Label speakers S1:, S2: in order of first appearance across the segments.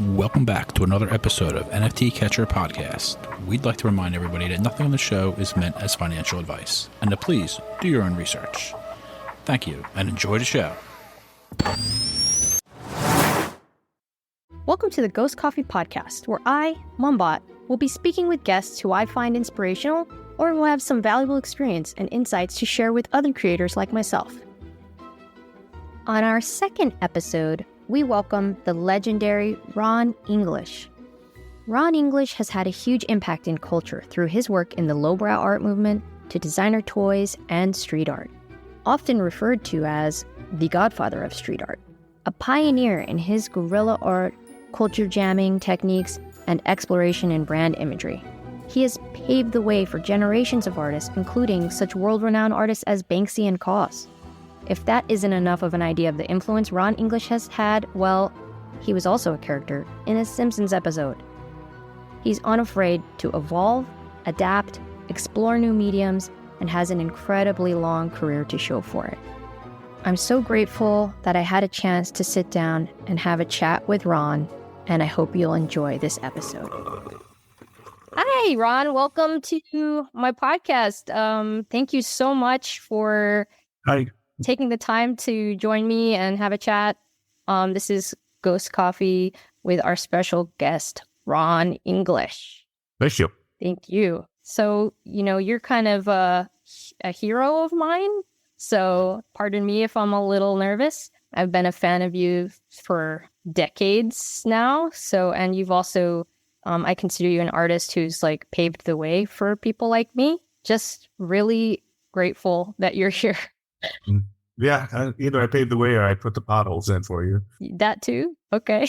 S1: Welcome back to another episode of NFT Catcher Podcast. We'd like to remind everybody that nothing on the show is meant as financial advice, and to please do your own research. Thank you, and enjoy the show.
S2: Welcome to the Ghost Coffee Podcast, where I, MUMBOT, will be speaking with guests who I find inspirational or who have some valuable experience and insights to share with other creators like myself. On our second episode, we welcome the legendary Ron English. Ron English has had a huge impact in culture through his work in the lowbrow art movement to designer toys and street art, often referred to as the godfather of street art. A pioneer in his guerrilla art, culture jamming techniques, and exploration in brand imagery. He has paved the way for generations of artists, including such world-renowned artists as Banksy and Kaws. If that isn't enough of an idea of the influence Ron English has had, well, he was also a character in a Simpsons episode. He's unafraid to evolve, adapt, explore new mediums, and has an incredibly long career to show for it. I'm so grateful that I had a chance to sit down and have a chat with Ron, and I hope you'll enjoy this episode. Hi, Ron. Welcome to my podcast. Thank you so much for taking the time to join me and have a chat. This is Ghost Coffee with our special guest, Ron English.
S3: Thank you.
S2: Thank you. So, you're kind of a hero of mine. So pardon me if I'm a little nervous. I've been a fan of you for decades now. So, and you've also, I consider you an artist who's like paved the way for people like me. Just really grateful that you're here.
S3: Yeah, either I paved the way or I put the potholes in for you.
S2: That too? Okay.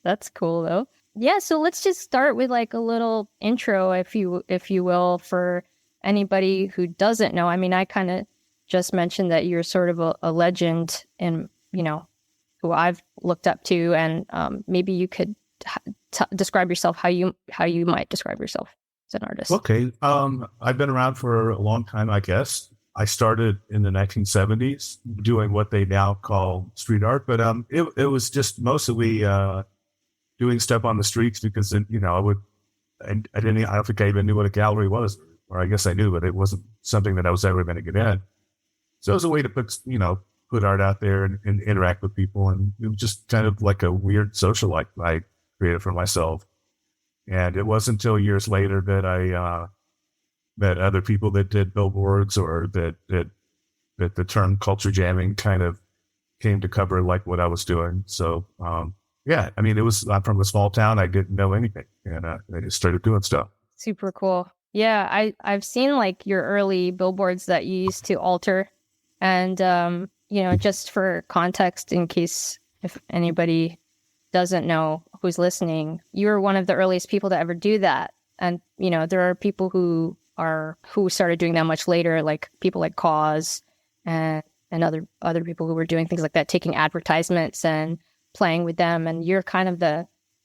S2: That's cool though. Yeah, so let's just start with like a little intro, if you will, for anybody who doesn't know. I mean, I kind of just mentioned that you're sort of a legend and, who I've looked up to, and maybe you could describe yourself how you might describe yourself as an artist.
S3: Okay. I've been around for a long time, I guess. I started in the 1970s doing what they now call street art, but it was just mostly doing stuff on the streets because, I don't think I even knew what a gallery was, or I guess I knew, but it wasn't something that I was ever going to get in. So it was a way to put art out there and interact with people, and it was just kind of like a weird social life I created for myself. And it wasn't until years later that I met other people that did billboards, or that the term culture jamming kind of came to cover like what I was doing. So yeah, I mean, I'm from a small town. I didn't know anything, and I just started doing stuff.
S2: Super cool. Yeah, I've seen like your early billboards that you used to alter, and just for context, in case if anybody doesn't know who's listening, you were one of the earliest people to ever do that. And there are people who started doing that much later, like people like Kaws and other people who were doing things like that, taking advertisements and playing with them. And you're kind of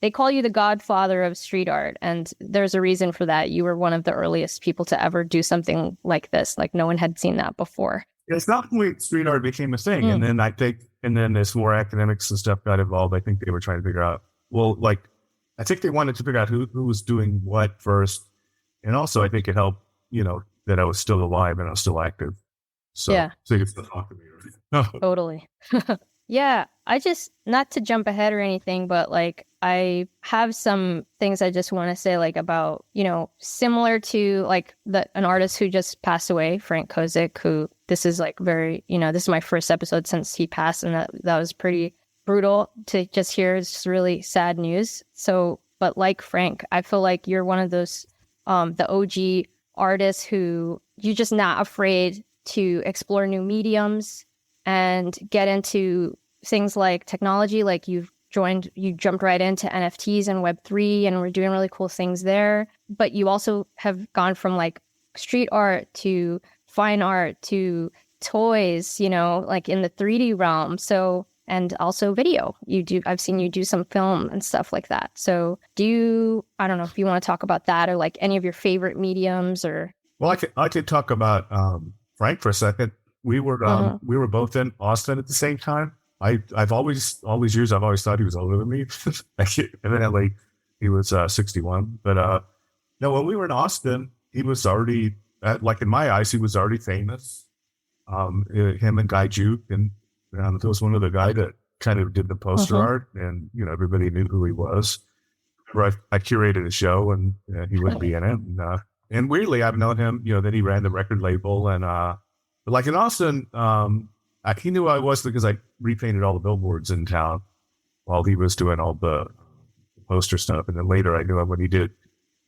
S2: they call you the godfather of street art. And there's a reason for that. You were one of the earliest people to ever do something like this. Like no one had seen that before.
S3: It's not when street art became a thing. And then as more academics and stuff got involved, I think they were trying to figure out, I think they wanted to figure out who was doing what first. And also I think it helped, that I was still alive and I was still active. So,
S2: yeah.
S3: So you get to talk to me.
S2: Totally. Yeah, I just, not to jump ahead or anything, but like I have some things I just want to say like about, similar to like an artist who just passed away, Frank Kozik, who this is like very, this is my first episode since he passed, and that was pretty brutal to just hear. It's just really sad news. So, but like Frank, I feel like you're one of those, the OG artists who you're just not afraid to explore new mediums and get into things like technology. Like you jumped right into NFTs and Web3, and we're doing really cool things there. But you also have gone from like street art to fine art to toys, like in the 3D realm. So, and also video. I've seen you do some film and stuff like that. So I don't know if you want to talk about that, or like any of your favorite mediums, or.
S3: Well, I could talk about Frank for a second. We were both in Austin at the same time. I've always, all these years, I've always thought he was older than me. Evidently, he was 61. But no, when we were in Austin, he was already, like in my eyes, he was already famous. Him and Guy Juke, and there was one other guy that kind of did the poster art, and everybody knew who he was. I curated a show, and he would be in it. And weirdly, I've known him. Then he ran the record label, and but like in Austin, he knew who I was because I repainted all the billboards in town while he was doing all the poster stuff. And then later, I knew him when he did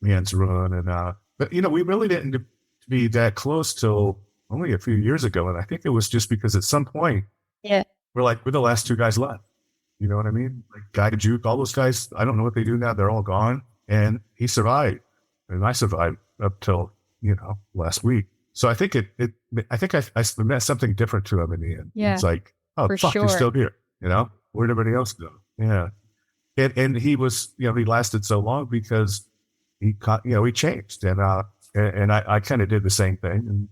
S3: Man's Run, and but we really didn't be that close till only a few years ago. And I think it was just because at some point, we're the last two guys left. You know what I mean? Like Guy Juke, all those guys, I don't know what they do now. They're all gone. And he survived. And I survived up till, last week. So I think I met something different to him in the end.
S2: Yeah.
S3: It's like, oh, fuck,
S2: sure.
S3: You're still here. Where'd everybody else go? Yeah. And he was, he lasted so long because he changed. And I kind of did the same thing. And,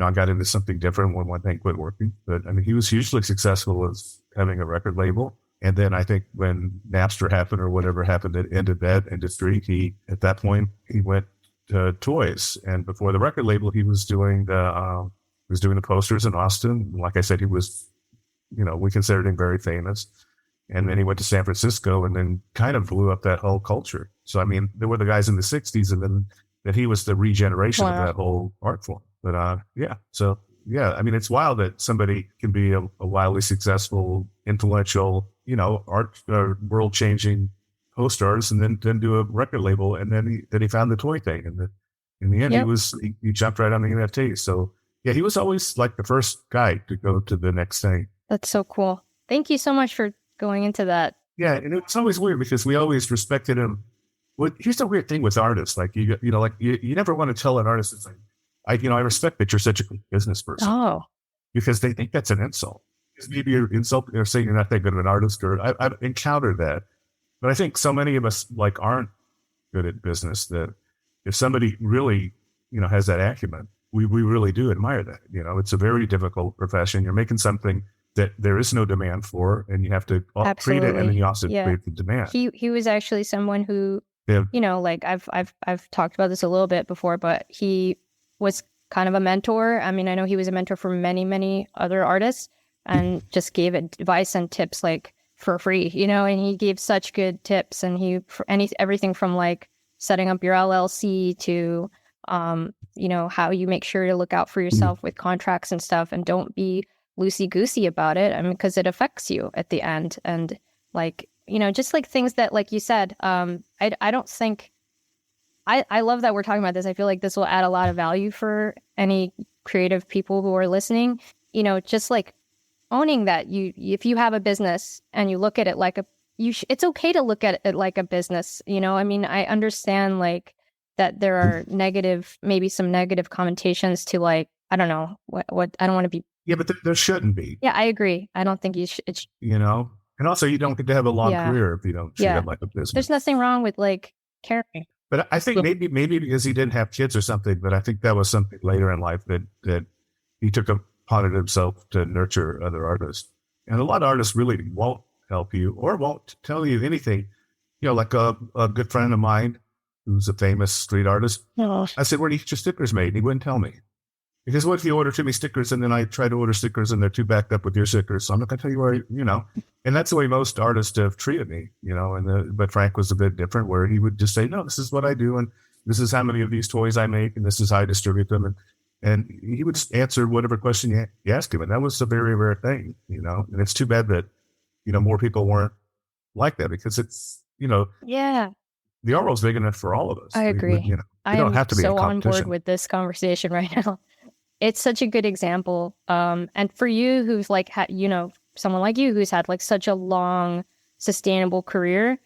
S3: I got into something different when one thing quit working. But I mean, he was hugely successful as having a record label. And then I think when Napster happened or whatever happened that ended that industry, at that point, he went to toys. And before the record label, he was doing the posters in Austin. Like I said, he was, we considered him very famous. And then he went to San Francisco and then kind of blew up that whole culture. So, I mean, there were the guys in the 60s, and then that he was the regeneration of that whole art form. But yeah, so yeah, I mean, it's wild that somebody can be a wildly successful, influential, art world-changing poster artist, and then do a record label, and then he found the toy thing, and in the end, he jumped right on the NFT. So yeah, he was always like the first guy to go to the next thing.
S2: That's so cool. Thank you so much for going into that.
S3: Yeah, and it's always weird because we always respected him. Well, here's the weird thing with artists, like you never want to tell an artist, it's like, I respect that you're such a good business person.
S2: Oh,
S3: because they think that's an insult. Because maybe you're insulting or saying you're not that good of an artist, or I've encountered that. But I think so many of us aren't good at business that if somebody really, has that acumen, we really do admire that. It's a very difficult profession. You're making something that there is no demand for, and you have to create it, and then you also create the demand.
S2: He was actually someone who, I've talked about this a little bit before, but he was kind of a mentor. I mean, I know he was a mentor for many, many other artists, and just gave advice and tips for free, and he gave such good tips, and everything from setting up your LLC to, how you make sure to look out for yourself with contracts and stuff, and don't be loosey-goosey about it. I mean, because it affects you at the end. And just things that, like you said, I don't think, I love that we're talking about this. I feel like this will add a lot of value for any creative people who are listening, just owning that if you have a business and you look at it it's okay to look at it like a business. I mean, I understand that there are maybe some negative connotations to I don't know what I don't want to be.
S3: Yeah, but there shouldn't be.
S2: Yeah, I agree. I don't think you should.
S3: And also you don't get to have a long career if you don't treat it like a business.
S2: There's nothing wrong with caring.
S3: But I think maybe because he didn't have kids or something, but I think that was something later in life that he took upon it himself to nurture other artists. And a lot of artists really won't help you or won't tell you anything. Like a good friend of mine who's a famous street artist.
S2: Oh.
S3: I said, where do you get your stickers made? And he wouldn't tell me. Because what if you order too many stickers and then I try to order stickers and they're too backed up with your stickers? So I'm not going to tell you where, and that's the way most artists have treated me, but Frank was a bit different, where he would just say, no, this is what I do. And this is how many of these toys I make. And this is how I distribute them. And he would just answer whatever question you asked him. And that was a very rare thing, and it's too bad that, more people weren't like that, because it's,
S2: yeah,
S3: the art world's big enough for all of us.
S2: I agree.
S3: You don't have to be
S2: so
S3: in competition.
S2: on board with this conversation right now. It's such a good example. And for you who's someone like you who's had such a long, sustainable career,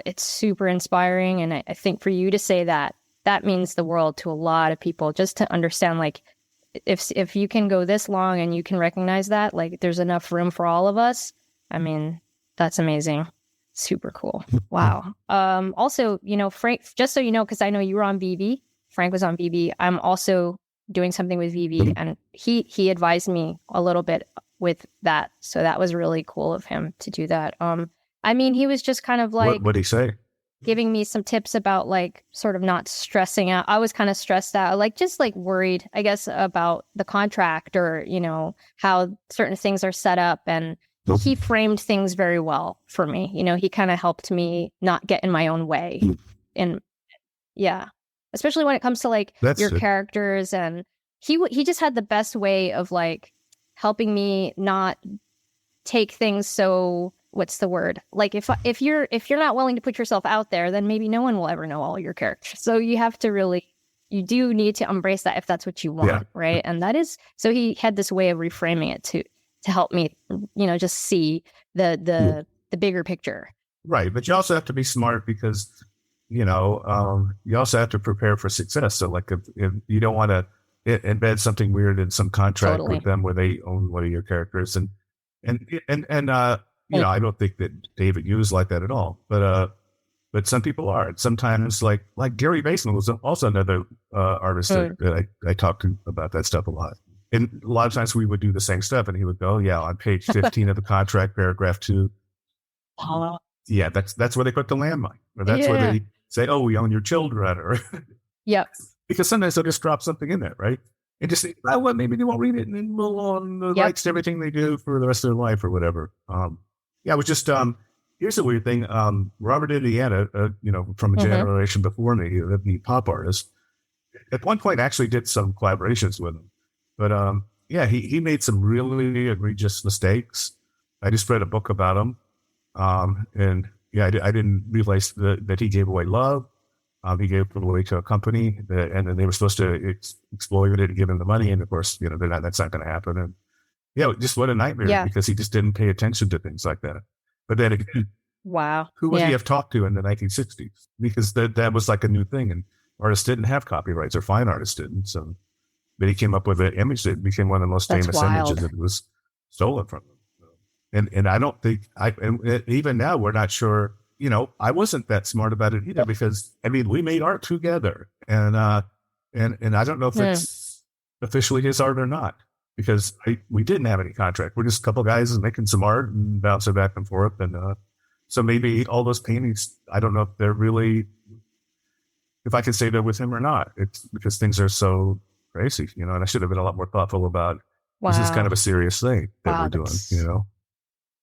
S2: it's super inspiring. And I think for you to say that means the world to a lot of people, just to understand, if you can go this long and you can recognize that, there's enough room for all of us. I mean, that's amazing. Super cool. Wow. Also, Frank, just so you know, because I know you were on VV, Frank was on VV. I'm also doing something with VV, and he advised me a little bit with that. So that was really cool of him to do that. I mean, he was just kind of like,
S3: What'd he say?
S2: giving me some tips about like sort of not stressing out. I was kind of stressed out, like just like worried, I guess, about the contract or, you know, how certain things are set up. And he framed things very well for me. You know, he kind of helped me not get in my own way. And yeah, especially when it comes to like your characters. And he just had the best way of like helping me not take things so, what's the word? Like if you're not willing to put yourself out there, then maybe no one will ever know all your characters. So you have to really, you do need to embrace that if that's what you want, right? And that is, so he had this way of reframing it to help me, you know, just see the bigger picture.
S3: Right, but you also have to be smart because, you know, you also have to prepare for success. So like if you don't want to embed something weird in some contract with them where they own one of your characters and you know, I don't think that David Hughes like that at all, but some people are. Sometimes, like Gary Mason was also another artist that I talked to about that stuff a lot. And a lot of times we would do the same stuff, and he would go, "Yeah, on page 15 of the contract, paragraph 2, yeah, that's where they put the landmine, or that's where they say, oh, we own your children, or because sometimes they'll just drop something in there, right?" And just say, oh, well, maybe they won't read it, and then we'll own the rights to everything they do for the rest of their life or whatever. Yeah, it was just, here's a weird thing. Robert Indiana, you know, from a generation before me, the pop artist, at one point actually did some collaborations with him. But yeah, he made some really egregious mistakes. I just read a book about him. And yeah, I didn't realize that he gave away love. He gave it away to a company, and then they were supposed to exploit it and give him the money. And of course, you know, that's not going to happen. And yeah, just what a nightmare because he just didn't pay attention to things like that. But then again, who would he have talked to in the 1960s? Because that was like a new thing, and artists didn't have copyrights, or fine artists didn't. So, but he came up with an image that became one of the most famous images that was stolen from him. And I don't think and even now we're not sure. You know, I wasn't that smart about it either because I mean we made art together, and I don't know if it's officially his art or not. Because we didn't have any contract. We're just a couple guys making some art and bouncing back and forth. And so maybe all those paintings, I don't know if they're really, if I can say they're with him or not. It's because things are so crazy, you know, and I should have been a lot more thoughtful about this is kind of a serious thing that we're doing, you know.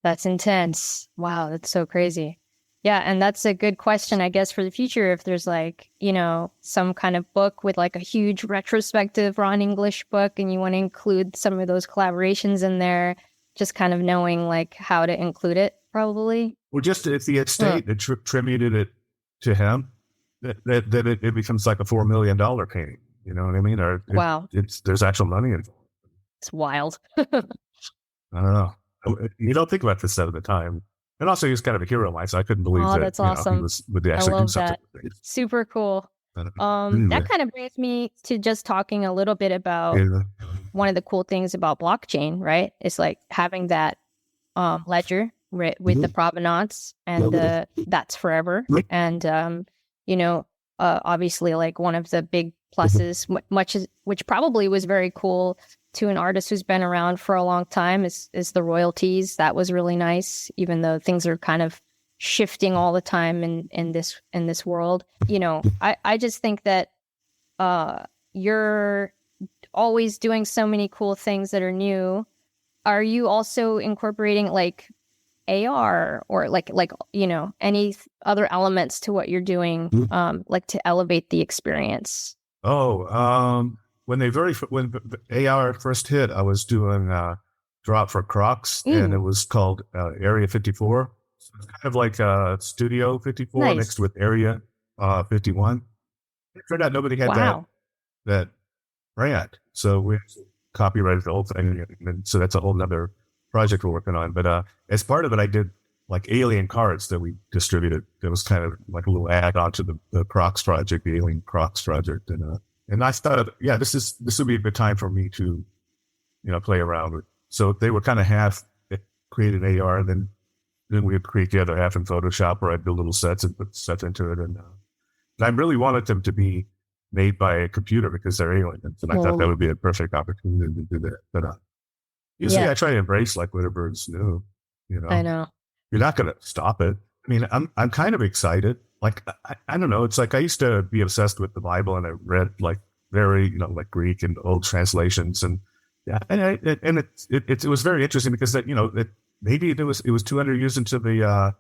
S2: That's intense. Wow, that's so crazy. Yeah, and that's a good question, I guess, for the future. If there's like, you know, some kind of book with like a huge retrospective Ron English book and you want to include some of those collaborations in there, just kind of knowing like how to include it, probably.
S3: Well, just if the estate attributed it to him, that it becomes like a $4 million painting. You know what I mean? Or there's actual money involved.
S2: It's wild.
S3: I don't know. You don't think about this at the time. And also, he was kind of a hero of mine, so I couldn't believe that
S2: that's awesome.
S3: He would actually do something.
S2: Super cool. That kind of brings me to just talking a little bit about one of the cool things about blockchain, right? It's like having that ledger with the provenance and that's forever. And, you know, obviously, like one of the big pluses, which probably was very cool to an artist who's been around for a long time is the royalties. That was really nice, even though things are kind of shifting all the time in this world. You know, I just think that you're always doing so many cool things that are new. Are you also incorporating like AR or like you know, any other elements to what you're doing, like to elevate the experience?
S3: When AR first hit, I was doing a drop for Crocs, and it was called Area 54. So it's kind of like Studio 54 mixed with Area 51. It turned out nobody had that brand, so we copyrighted the whole thing, and so that's a whole nother project we're working on. But as part of it, I did like alien cards that we distributed. That was kind of like a little add-on to the Crocs project, the Alien Crocs project, and I thought, yeah, this would be a good time for me to, you know, play around with. So they were kind of half created AR, and then we would create the other half in Photoshop, where I'd build little sets and put sets into it. And I really wanted them to be made by a computer because they're aliens, and I thought that would be a perfect opportunity to do that. But Usually I try to embrace like whatever's new, you
S2: I
S3: know.
S2: know.
S3: You're not going to stop it. I mean, I'm kind of excited. Like, I don't know. It's like I used to be obsessed with the Bible and I read like very, like Greek and old translations. And yeah, and it was very interesting because that, maybe it was 200 years into the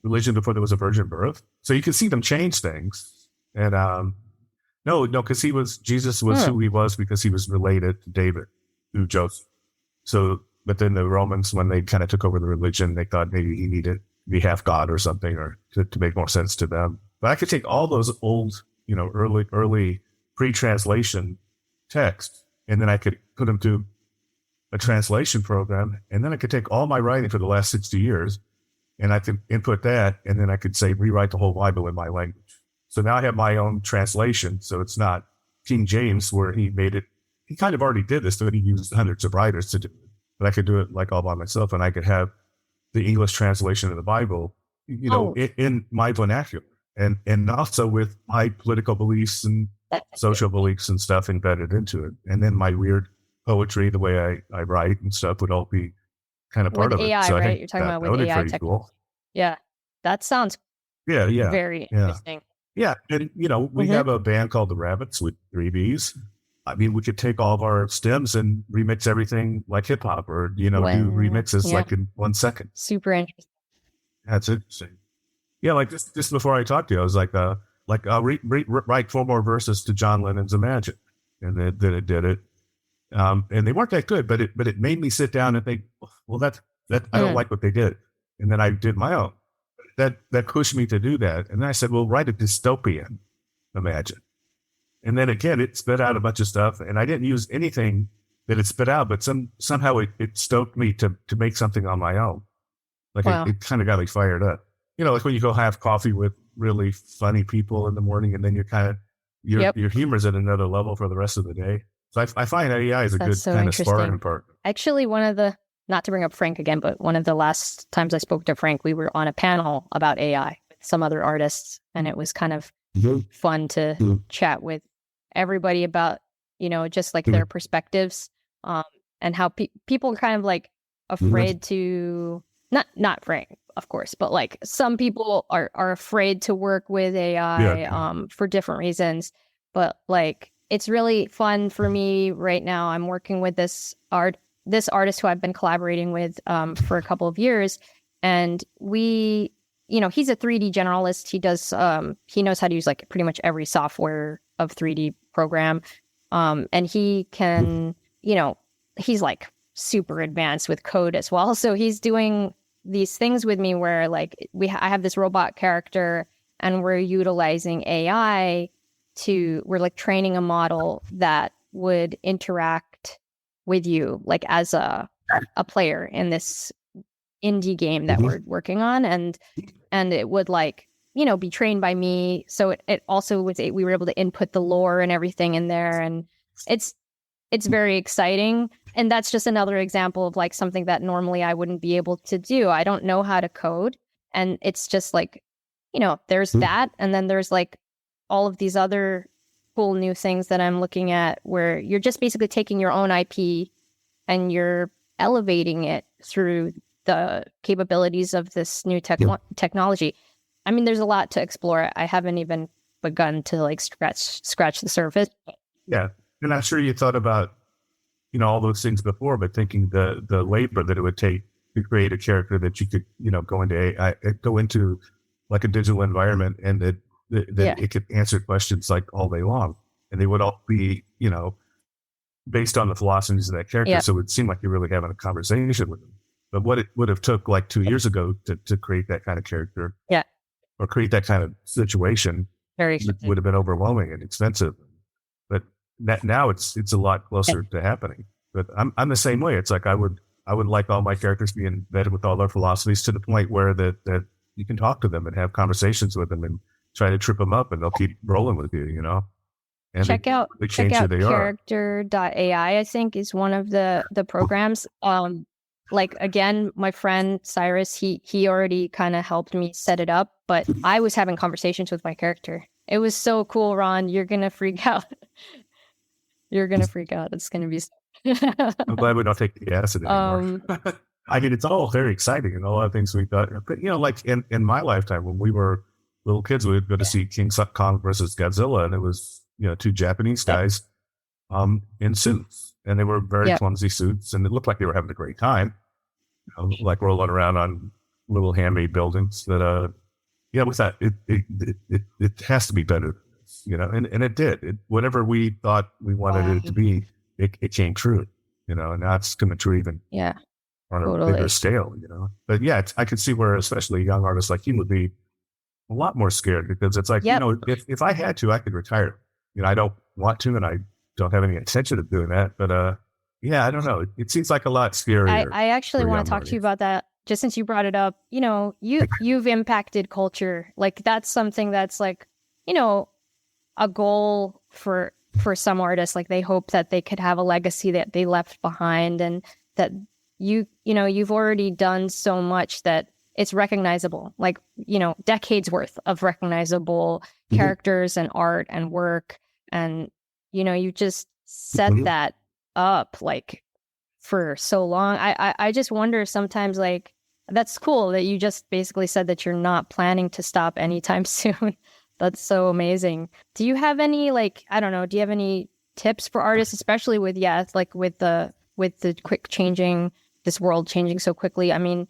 S3: religion before there was a virgin birth. So you can see them change things. And no, because Jesus was who he was because he was related to David through Joseph. So, but then the Romans, when they kind of took over the religion, they thought maybe he needed to be half God or something, or to make more sense to them. But I could take all those old, early pre-translation texts, and then I could put them through a translation program, and then I could take all my writing for the last 60 years, and I could input that, and then I could say rewrite the whole Bible in my language. So now I have my own translation. So it's not King James where he made it. He kind of already did this, but he used hundreds of writers to do it. But I could do it like all by myself, and I could have the English translation of the Bible, in my vernacular, and also with my political beliefs and social beliefs and stuff embedded into it. And then my weird poetry, the way I write and stuff would all be kind of part
S2: with
S3: of
S2: AI,
S3: it. So
S2: right? You're talking about with AI technology. Cool. Yeah, that sounds very interesting.
S3: Yeah, and we have a band called the Rabbits with 3 Bs. I mean, we could take all of our stems and remix everything like hip hop, or do remixes like in 1 second.
S2: Super interesting.
S3: That's interesting. Yeah, like just before I talked to you, I was like I'll write 4 more verses to John Lennon's Imagine, and then it did it. And they weren't that good, but it made me sit down and think, well, that I don't like what they did, and then I did my own. That pushed me to do that, and then I said, well, write a dystopian Imagine. And then again, it spit out a bunch of stuff, and I didn't use anything that it spit out, but somehow it stoked me to make something on my own. Like it kind of got me fired up. Like when you go have coffee with really funny people in the morning, and then your humor's at another level for the rest of the day. So I find AI is a good kind of sparring partner.
S2: Actually, not to bring up Frank again, but one of the last times I spoke to Frank, we were on a panel about AI with some other artists, and it was kind of fun to chat with everybody about, just like their perspectives, and how people are kind of like afraid to, not Frank, of course, but like some people are afraid to work with AI for different reasons. But like, it's really fun for me right now. I'm working with this artist who I've been collaborating with for a couple of years, and he's a 3D generalist. He knows how to use like pretty much every software of 3D program, and he can, he's like super advanced with code as well. So he's doing these things with me where like I have this robot character, and we're utilizing AI we're like training a model that would interact with you like as a player in this indie game that we're working on, and it would like be trained by me. So it also was we were able to input the lore and everything in there, and it's very exciting. And that's just another example of like something that normally I wouldn't be able to do. I don't know how to code, and it's just like there's that, and then there's like all of these other cool new things that I'm looking at where you're just basically taking your own IP and you're elevating it through the capabilities of this new technology. I mean, there's a lot to explore. I haven't even begun to like scratch the surface.
S3: Yeah. And I'm sure you thought about, all those things before, but thinking the labor that it would take to create a character that you could, go into like a digital environment, and that it could answer questions like all day long, and they would all be, based on the philosophies of that character. So it would seem like you're really having a conversation with them. But what it would have took like 2 years ago to create that kind of character, or create that kind of situation, would have been overwhelming and expensive. But now it's a lot closer to happening. But I'm the same way. It's like I would like all my characters be embedded with all their philosophies to the point where that you can talk to them and have conversations with them and try to trip them up, and they'll keep rolling with you, And
S2: check out character.ai, I think, is one of the programs. Like, again, my friend Cyrus, he already kind of helped me set it up, but I was having conversations with my character. It was so cool, Ron. You're going to freak out. You're going to freak out. It's going to be...
S3: I'm glad we don't take the acid anymore. I mean, it's all very exciting and a lot of things we thought, but like in my lifetime, when we were little kids, we would go to see King Kong versus Godzilla, and it was, two Japanese guys, in suits, and they were very clumsy suits, and it looked like they were having a great time, like rolling around on little handmade buildings that, we thought it has to be better, and it did. Whatever we thought we wanted it to be, it came true, and now it's coming true even on a bigger scale, But I could see where especially young artists like you would be a lot more scared, because it's like, if I had to, I could retire. I don't want to, and I don't have any intention of doing that. But I don't know. It seems like a lot scarier.
S2: I actually want to talk to you about that, just since you brought it up. You've impacted culture. Like, that's something that's like, a goal for some artists. Like, they hope that they could have a legacy that they left behind, and that you've already done so much that it's recognizable, like, decades worth of recognizable characters and art and work. And, you just set that up like for so long. I just wonder sometimes, like, that's cool that you just basically said that you're not planning to stop anytime soon. That's so amazing. Do you have any, like, I don't know, do you have any tips for artists, especially with, like with the quick changing, this world changing so quickly? I mean,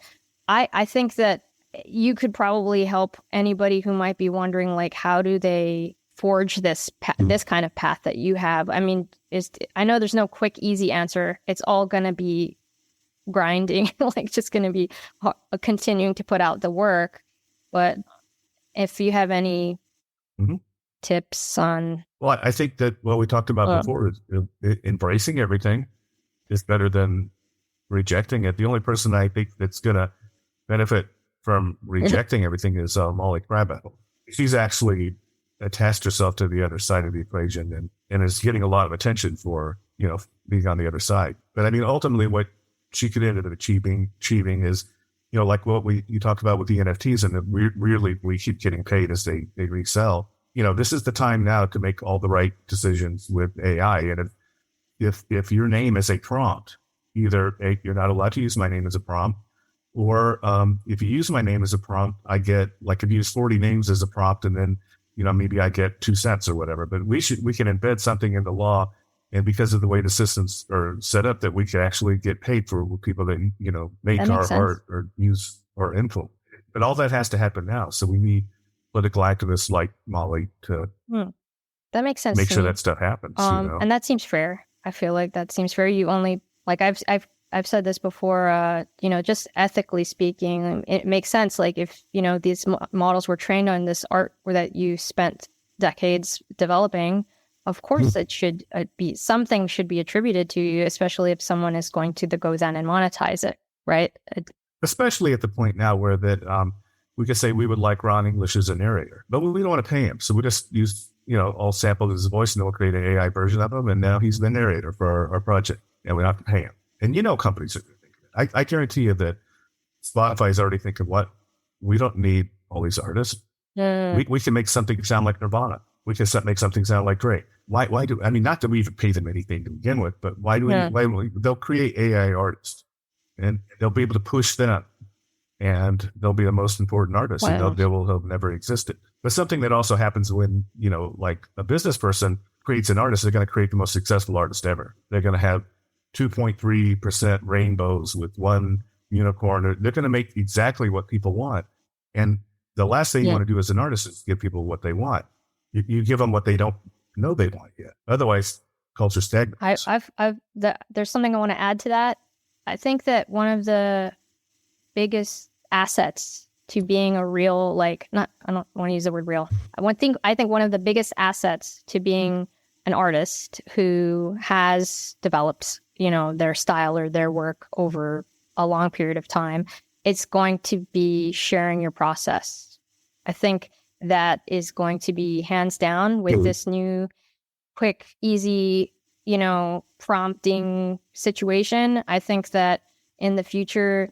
S2: I think that you could probably help anybody who might be wondering, like, how do they forge this kind of path that you have? I mean, I know there's no quick, easy answer. It's all going to be grinding, like, just going to be continuing to put out the work. But if you have any tips on...
S3: Well, I think that what we talked about before is embracing everything is better than rejecting it. The only person I think that's going to benefit from rejecting everything is Molly Crabapple. She's actually attached herself to the other side of the equation and is getting a lot of attention for, being on the other side. But I mean, ultimately what she could end up achieving is, like what you talked about with the NFTs, and we keep getting paid as they resell. This is the time now to make all the right decisions with AI. And if your name is a prompt, either you're not allowed to use my name as a prompt, or if you use my name as a prompt, I get, like, if you use 40 names as a prompt, and then, maybe I get 2 cents or whatever. But we can embed something in the law, and because of the way the systems are set up, that we can actually get paid for people that, make our art or use our info. But all that has to happen now. So we need political activists like Molly to
S2: that makes sense.
S3: Make sure that stuff happens.
S2: And that seems fair. I feel like that seems fair. You only, like, I've said this before, just ethically speaking, it makes sense. Like, if, these models were trained on this art that you spent decades developing, of course it should be, something should be attributed to you, especially if someone is going to go then and monetize it, right?
S3: Especially at the point now where that we could say we would like Ron English as a narrator, but we don't want to pay him. So we just use, all sampled his voice, and we'll create an AI version of him. And now he's the narrator for our project, and we don't have to pay him. And companies are thinking, I guarantee you that Spotify is already thinking, what? We don't need all these artists. We can make something sound like Nirvana. We can make something sound like Drake. Why not that we even pay them anything to begin with, but they'll create AI artists, and they'll be able to push them, and they'll be the most important artists, and they will have never existed. But something that also happens when, like a business person creates an artist, they're going to create the most successful artist ever. They're going to have 2.3% rainbows with one unicorn. They're going to make exactly what people want. And the last thing you want to do as an artist is give people what they want. You give them what they don't know they want yet. Otherwise, culture stagnates.
S2: There's something I want to add to that. I think that one of the biggest assets to being a real, I don't want to use the word real. I think one of the biggest assets to being an artist who has developed, their style or their work over a long period of time, it's going to be sharing your process. I think that is going to be hands down with this new quick, easy, prompting situation. I think that in the future,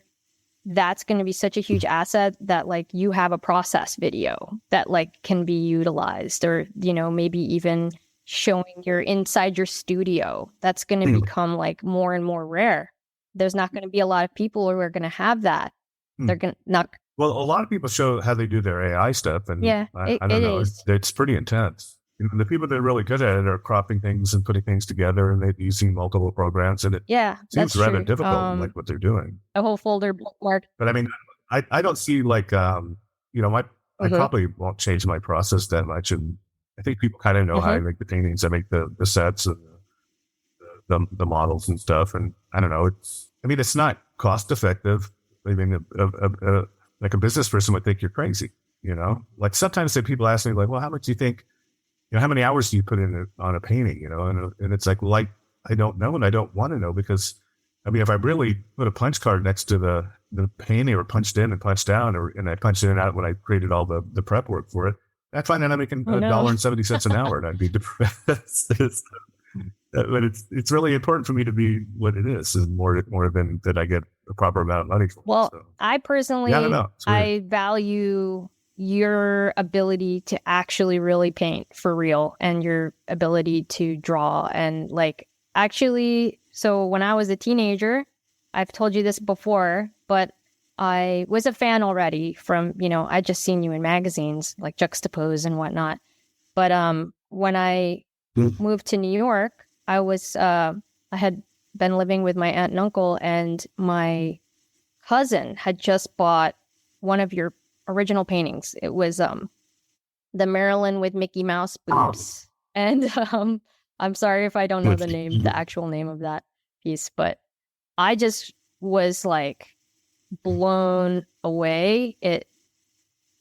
S2: that's going to be such a huge asset that, like, you have a process video that, like, can be utilized, or, maybe even showing your inside your studio. That's going to become like more and more rare. There's not going to be a lot of people who are going to have that. They're going to not.
S3: Well, a lot of people show how they do their AI stuff, and I don't know. It's pretty intense. The people that are really good at it are cropping things and putting things together, and they're using multiple programs, and it seems rather difficult, like what they're doing.
S2: A whole folder bookmark.
S3: But I mean, I don't see like, I probably won't change my process that much, and I think people kind of know how I make the paintings. I make the sets and the models and stuff, and I don't know. It's not cost effective. I mean, like a business person would think you're crazy, Like sometimes people ask me like, well, how much do you think, how many hours do you put in on a painting, And it's like, well, I don't know, and I don't want to know, because if I really put a punch card next to the painting, or punched in and punched out, and I punched in and out when I created all the prep work for it, I'd find out I'm making $1.70 an hour, and I'd be depressed. But it's really important for me to be what it is, and more than that I get a proper amount of money for.
S2: Well, so. I personally, I value your ability to actually really paint for real, and your ability to draw, and so when I was a teenager, I've told you this before, but I was a fan already from, I just seen you in magazines like Juxtapose and whatnot. But when I moved to New York, I had been living with my aunt and uncle, and my cousin had just bought one of your original paintings. It was the Marilyn with Mickey Mouse boobs. And I'm sorry if I don't know the actual name of that piece, but I just was like blown away. It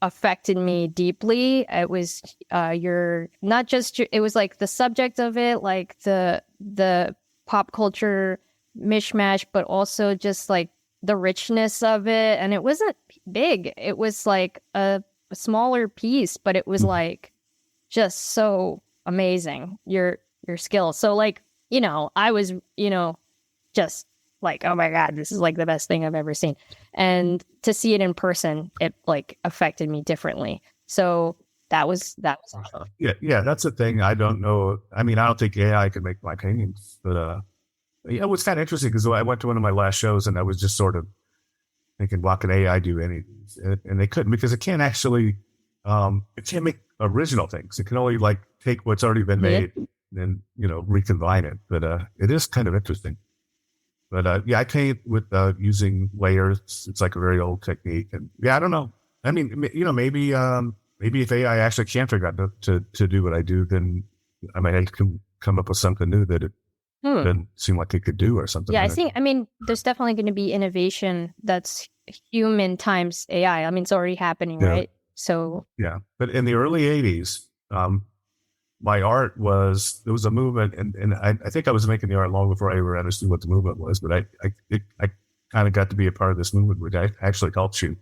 S2: affected me deeply. It was it was like the subject of it, like the pop culture mishmash, but also just like the richness of it. And it wasn't big. It was like a smaller piece, but it was like just so amazing, your skill. So like, I was, just like, oh my God, this is like the best thing I've ever seen. And to see it in person, it like affected me differently. So that was awesome.
S3: Yeah, that's the thing. I don't know. I don't think AI could make my paintings, but it was kind of interesting, because I went to one of my last shows, and I was just sort of thinking, what can AI do anything? And they couldn't, because it can't actually, it can't make original things. It can only like take what's already been made and recombine it. But it is kind of interesting. But I paint with using layers. It's like a very old technique, and I don't know. Maybe if AI actually can't figure out to do what I do, then I might have to come up with something new that it didn't seem like it could do, or something.
S2: Yeah, there's definitely going to be innovation that's human times AI. It's already happening, right? So
S3: yeah, but in the early '80s, my art there was a movement, and I think I was making the art long before I ever understood what the movement was, but I kind of got to be a part of this movement, which I actually helped shoot.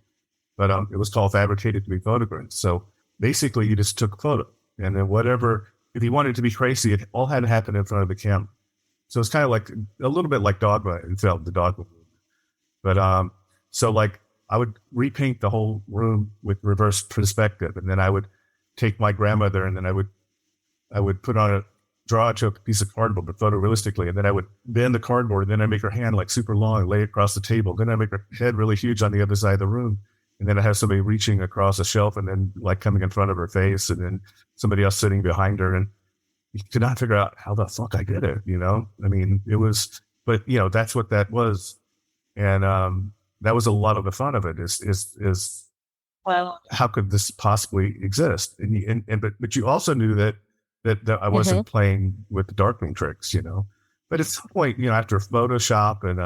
S3: But it was called Fabricated to be Photographed. So basically, you just took a photo, and then if you wanted to be crazy, it all had to happen in front of the camera. So it's kind of like a little bit like Dogma and film, the Dogma movement. But so like I would repaint the whole room with reverse perspective, and then I would take my grandmother, and then I would draw it to a piece of cardboard, but photorealistically, and then I would bend the cardboard, and then I make her hand like super long and lay it across the table. Then I make her head really huge on the other side of the room, and then I have somebody reaching across a shelf, and then like coming in front of her face, and then somebody else sitting behind her, and you could not figure out how the fuck I did it. It was, but that's what that was, and that was a lot of the fun of it. Is well, how could this possibly exist? But you also knew that I wasn't playing with the darkening tricks, But at some point, after Photoshop and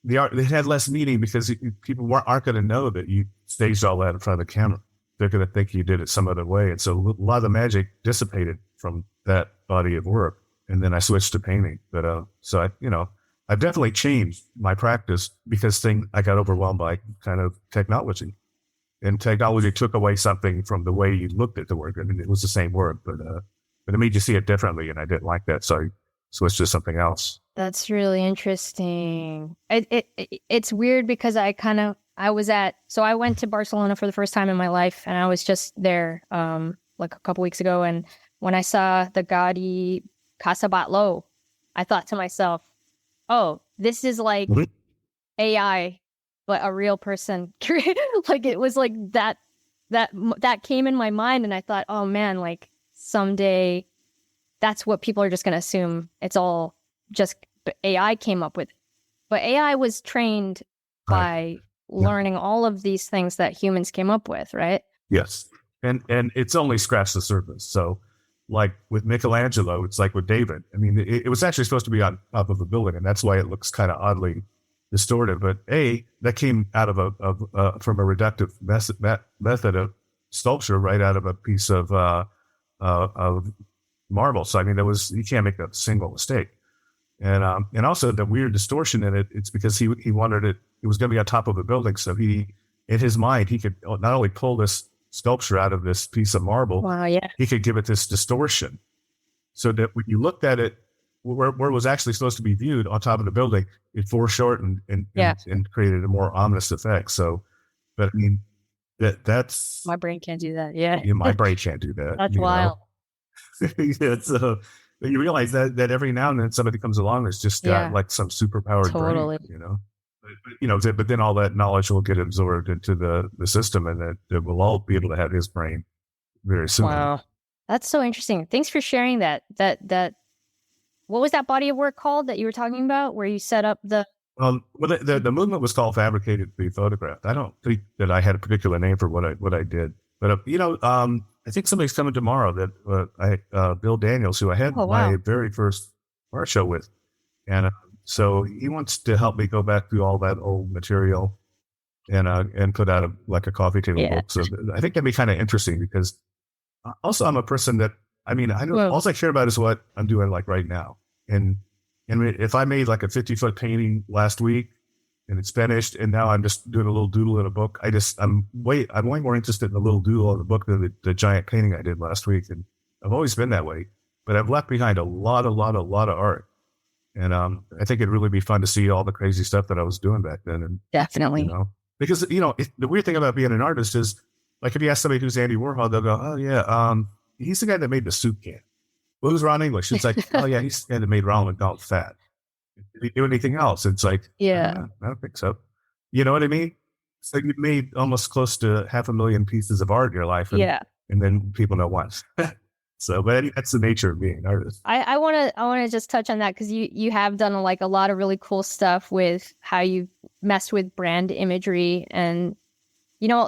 S3: the art, it had less meaning, because people aren't going to know that you staged all that in front of the camera. They're going to think you did it some other way, and so a lot of the magic dissipated from that body of work. And then I switched to painting. But I've definitely changed my practice, because I got overwhelmed by kind of technology. And technology took away something from the way you looked at the work. It was the same work, but it made you see it differently, and I didn't like that, so I switched to something else.
S2: That's really interesting. It's weird, because I went to Barcelona for the first time in my life, and I was just there like a couple weeks ago, and when I saw the Gaudi Casabatlo, I thought to myself, oh, this is like
S3: Mhm.
S2: AI, but a real person. Like it was like that came in my mind, and I thought, oh man, like someday that's what people are just going to assume it's all just AI came up with. But AI was trained
S3: Right.
S2: by
S3: Yeah.
S2: learning all of these things that humans came up with, right?
S3: Yes. And it's only scratched the surface. So like with Michelangelo, it's like with David. I mean, it was actually supposed to be on top of a building, and that's why it looks kind of oddly distorted. But that came out of from a reductive method of sculpture, right out of a piece of marble. So I mean, you can't make a single mistake. And also the weird distortion in it. It's because he wanted it. It was going to be on top of a building, so in his mind, he could not only pull this sculpture out of this piece of marble,
S2: Wow, yeah.
S3: he could give it this distortion, so that when you looked at it, where it was actually supposed to be viewed on top of the building, it foreshortened and created a more ominous effect. So, but I mean, that's
S2: My brain can't do that. Yeah.
S3: my brain can't do that.
S2: That's wild.
S3: Yeah, so you realize that every now and then somebody comes along that's just got like some superpowered
S2: Totally.
S3: brain, but then all that knowledge will get absorbed into the system, and that we'll all be able to have his brain very soon.
S2: Wow. That's so interesting. Thanks for sharing that. What was that body of work called that you were talking about, where you set up the...
S3: Well, the movement was called Fabricated to be Photographed. I don't think that I had a particular name for what I did, but I think somebody's coming tomorrow that Bill Daniels, who I had my very first art show with, and so he wants to help me go back through all that old material and put out a coffee table book. So I think that'd be kind of interesting, because also I'm a person that, I mean, I know all I care about is what I'm doing like right now. And if I made like a 50-foot painting last week and it's finished, and now I'm just doing a little doodle in a book, I'm way more interested in the little doodle in the book than the giant painting I did last week. And I've always been that way, but I've left behind a lot of art. And I think it'd really be fun to see all the crazy stuff that I was doing back then. And
S2: definitely,
S3: because the weird thing about being an artist is, like, if you ask somebody who's Andy Warhol, they'll go, "Oh yeah, he's the guy that made the soup can." Well, who's Ron English? It's like, "Oh yeah, he's the guy that made Ronald McDonald fat." Did he do anything else? It's like, I don't think so. You know what I mean? It's like you've made almost close to 500,000 pieces of art in your life, and then people know once. So, but that's the nature of being an artist.
S2: I want to just touch on that, because you have done like a lot of really cool stuff with how you messed with brand imagery, and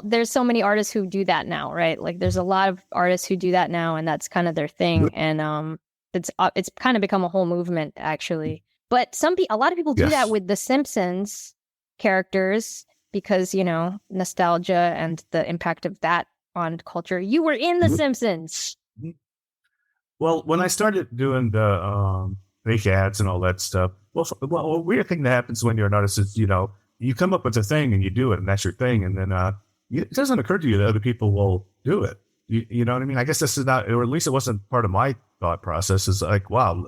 S2: there's so many artists who do that now, right? Like there's a lot of artists who do that now, and that's kind of their thing, and it's kind of become a whole movement actually. But a lot of people do that with the Simpsons characters, because nostalgia and the impact of that on culture. You were in the Simpsons.
S3: Well, when I started doing the fake ads and all that stuff, a weird thing that happens when you're an artist is, you come up with a thing and you do it, and that's your thing. And then it doesn't occur to you that other people will do it. You know what I mean? I guess this is not, or at least it wasn't part of my thought process. Is like, wow,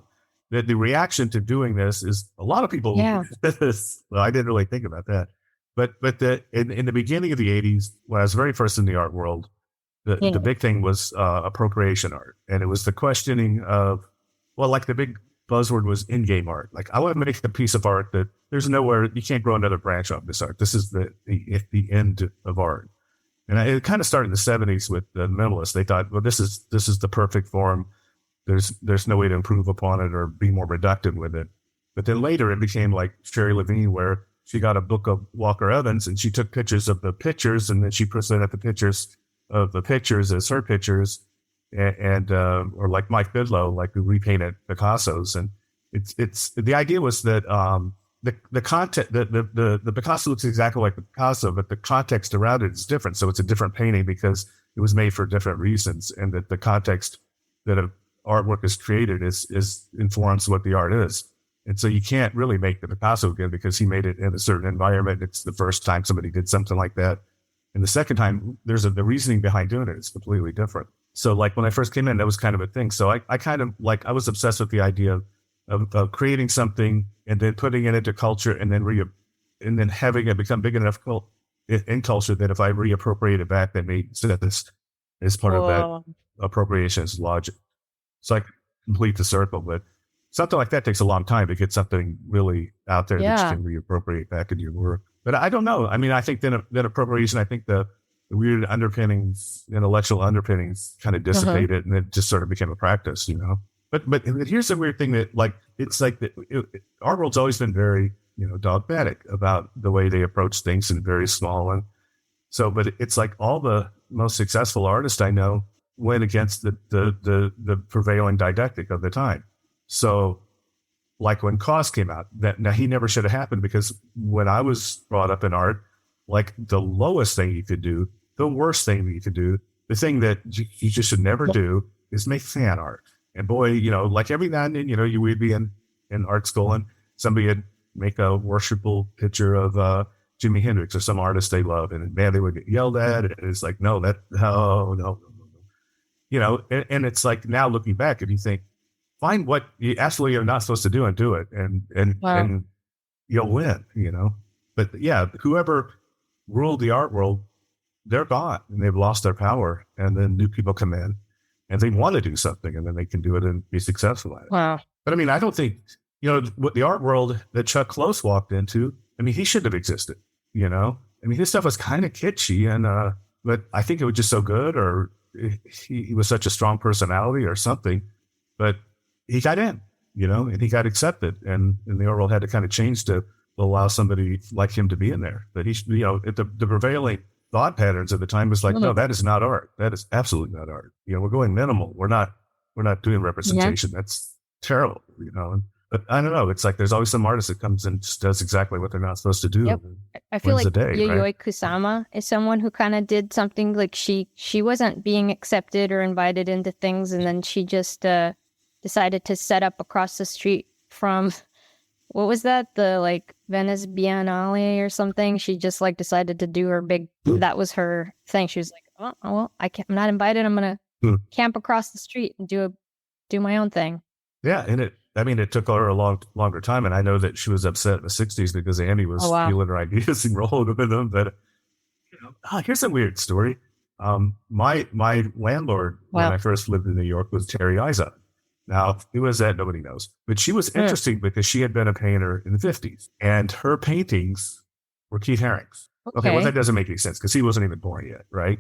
S3: the reaction to doing this is a lot of people. Yeah. Well, I didn't really think about that. But in the beginning of the 80s, when I was very first in the art world, the big thing was appropriation art. And it was the questioning of, like the big buzzword was in-game art. Like, I want to make a piece of art that there's nowhere, you can't grow another branch off this art. This is the end of art. And it kind of started in the 70s with the minimalists. They thought, well, this is the perfect form. There's no way to improve upon it or be more reductive with it. But then later it became like Sherry Levine, where she got a book of Walker Evans and she took pictures of the pictures, and then she presented the pictures of the pictures as her pictures, and or like Mike Bidlow, like who repainted Picasso's. And it's the idea was that the content, the Picasso looks exactly like the Picasso, but the context around it is different. So it's a different painting because it was made for different reasons, and that the context that an artwork is created is informs what the art is. And so you can't really make the Picasso again because he made it in a certain environment. It's the first time somebody did something like that. And the second time, the reasoning behind doing it is completely different. So like when I first came in, that was kind of a thing. So I kind of like, I was obsessed with the idea of creating something and then putting it into culture, and then having it become big enough in culture that if I reappropriate it back, that made sense as part of that appropriations logic. It's like complete the circle, but something like that takes a long time to get something really out there that
S2: Yeah.
S3: you can reappropriate back into your work. But I don't know. I mean, I think then appropriation, I think the weird underpinnings, intellectual underpinnings kind of dissipated and it just sort of became a practice, you know? But here's the weird thing that like, it's like our world's always been very, you know, dogmatic about the way they approach things and very small. And so, but it's like all the most successful artists I know went against the prevailing didactic of the time. So like when Cause came out, that now he never should have happened because when I was brought up in art, like the lowest thing you could do, the worst thing that you could do, the thing that you just should never do is make fan art. And boy, you know, like every now and then, you know, you would be in art school and somebody would make a worshipful picture of Jimi Hendrix or some artist they love. And man, they would get yelled at. And it's like, no, no. You know, and it's like now looking back and you think, find what you absolutely are not supposed to do and do it. And you'll win, you know. But yeah, whoever ruled the art world, they're gone and they've lost their power. And then new people come in and they want to do something and then they can do it and be successful at it.
S2: Wow.
S3: But I mean, I don't think, you know, what the art world that Chuck Close walked into, I mean, he shouldn't have existed, you know? I mean, his stuff was kind of kitschy and, but I think it was just so good or he was such a strong personality or something, but he got in, you know, and he got accepted and the art world had to kind of change to allow somebody like him to be in there. But he, you know, the prevailing thought patterns at the time was like, no, that is not art. That is absolutely not art. You know, we're going minimal. We're not doing representation. Yeah. That's terrible, you know. But I don't know. It's like there's always some artist that comes and just does exactly what they're not supposed to do.
S2: Yep. I feel like Yayoi
S3: right?
S2: Kusama is someone who kind of did something like she wasn't being accepted or invited into things, and then she just decided to set up across the street from what was that, the like Venice Biennale or something. She just like decided to do her big. That was her thing. She was like, oh well, I'm not invited. I'm gonna camp across the street and do my own thing.
S3: Yeah, and it took her a longer time, and I know that she was upset in the '60s because Andy was stealing her ideas and rolling with them. But you know, here's a weird story. My landlord when I first lived in New York was Terry Izod. Now, who was that? Nobody knows. But she was interesting because she had been a painter in the 50s, and her paintings were Keith Haring's. Okay, well, that doesn't make any sense because he wasn't even born yet, right?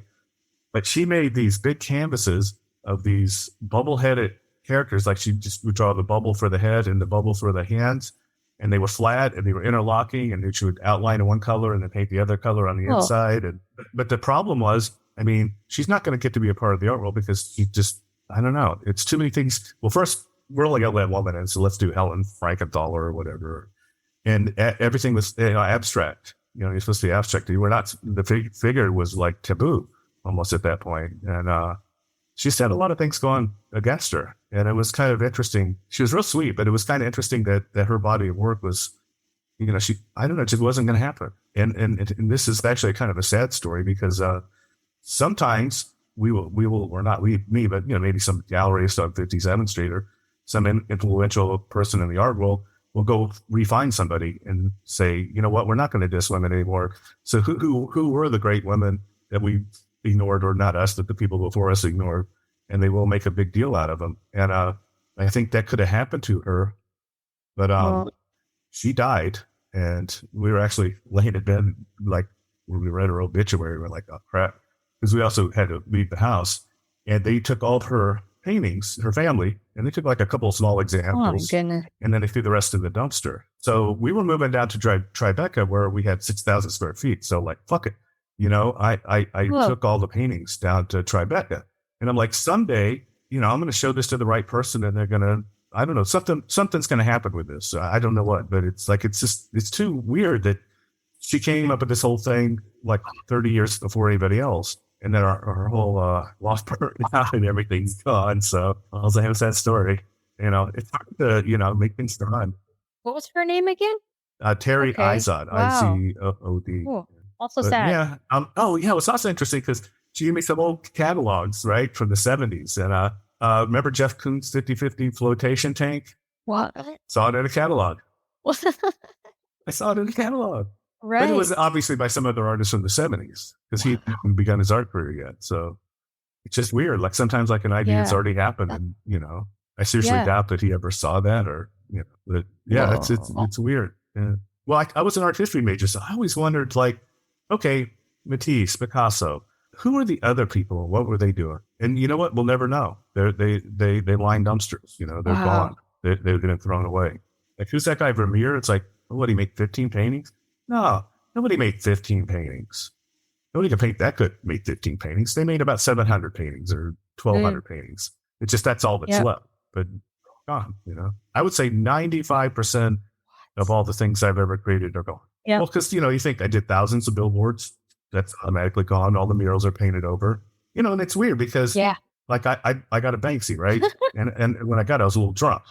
S3: But she made these big canvases of these bubble-headed characters. Like she just would draw the bubble for the head and the bubble for the hands, and they were flat and they were interlocking, and she would outline in one color and then paint the other color on the inside. But the problem was, I mean, she's not going to get to be a part of the art world because she just, I don't know. It's too many things. Well, first, we're only going to let woman in, so let's do Helen Frankenthaler or whatever. And everything was abstract. You know, you're supposed to be abstract. You were not, the figure was like taboo almost at that point. And she just had a lot of things going against her. And it was kind of interesting. She was real sweet, but it was kind of interesting that her body of work was, you know, I don't know, it just wasn't going to happen. And this is actually kind of a sad story because sometimes me, but, you know, maybe some gallerist on 57th Street or some influential person in the art world will go refine somebody and say, you know what, we're not going to diss women anymore. So who were the great women that we ignored, or not us, that the people before us ignored, and they will make a big deal out of them. And I think that could have happened to her, but she died, and we were actually laying in bed, like when we read her obituary, we're like, oh crap. Because we also had to leave the house, and they took all of her paintings, her family, and they took like a couple of small examples, and then they threw the rest in the dumpster. So we were moving down to Tribeca, where we had 6,000 square feet. So like, fuck it. You know, I took all the paintings down to Tribeca, and I'm like, someday, you know, I'm going to show this to the right person, and they're going to, I don't know, something's going to happen with this. I don't know what, but it's like, it's too weird that she came up with this whole thing like 30 years before anybody else. And then our whole loft burned out and everything's gone. So I'll say it's that story. You know, it's hard to, you know, make things run.
S2: What was her name again?
S3: Terry Izod, Izod.
S2: Cool. Also sad.
S3: Yeah. It was also interesting because she gave me some old catalogs, right, from the 70s. And remember Jeff Koons' 50/50 flotation tank?
S2: What?
S3: Saw it in a catalog. I saw it in a catalog.
S2: Right.
S3: But it was obviously by some other artist from the 70s because he hadn't begun his art career yet. So, it's just weird. Like sometimes like an idea that's already happened, and I seriously doubt that he ever saw that, or but yeah, it's weird. Yeah. Well, I was an art history major, so I always wondered, like, okay, Matisse, Picasso, who are the other people? What were they doing? And you know what? We'll never know. They line dumpsters. They're gone. They've been thrown away. Like, who's that guy Vermeer? It's like, what, he made 15 paintings? No, nobody made 15 paintings. Nobody can paint that good. Made 15 paintings. They made about 700 paintings or 1,200 paintings. It's just that's all that's left. But gone. I would say 95% of all the things I've ever created are gone. Yeah. Well, because you think I did thousands of billboards. That's automatically gone. All the murals are painted over. And it's weird because like I got a Banksy, right? and when I got it, I was a little drunk.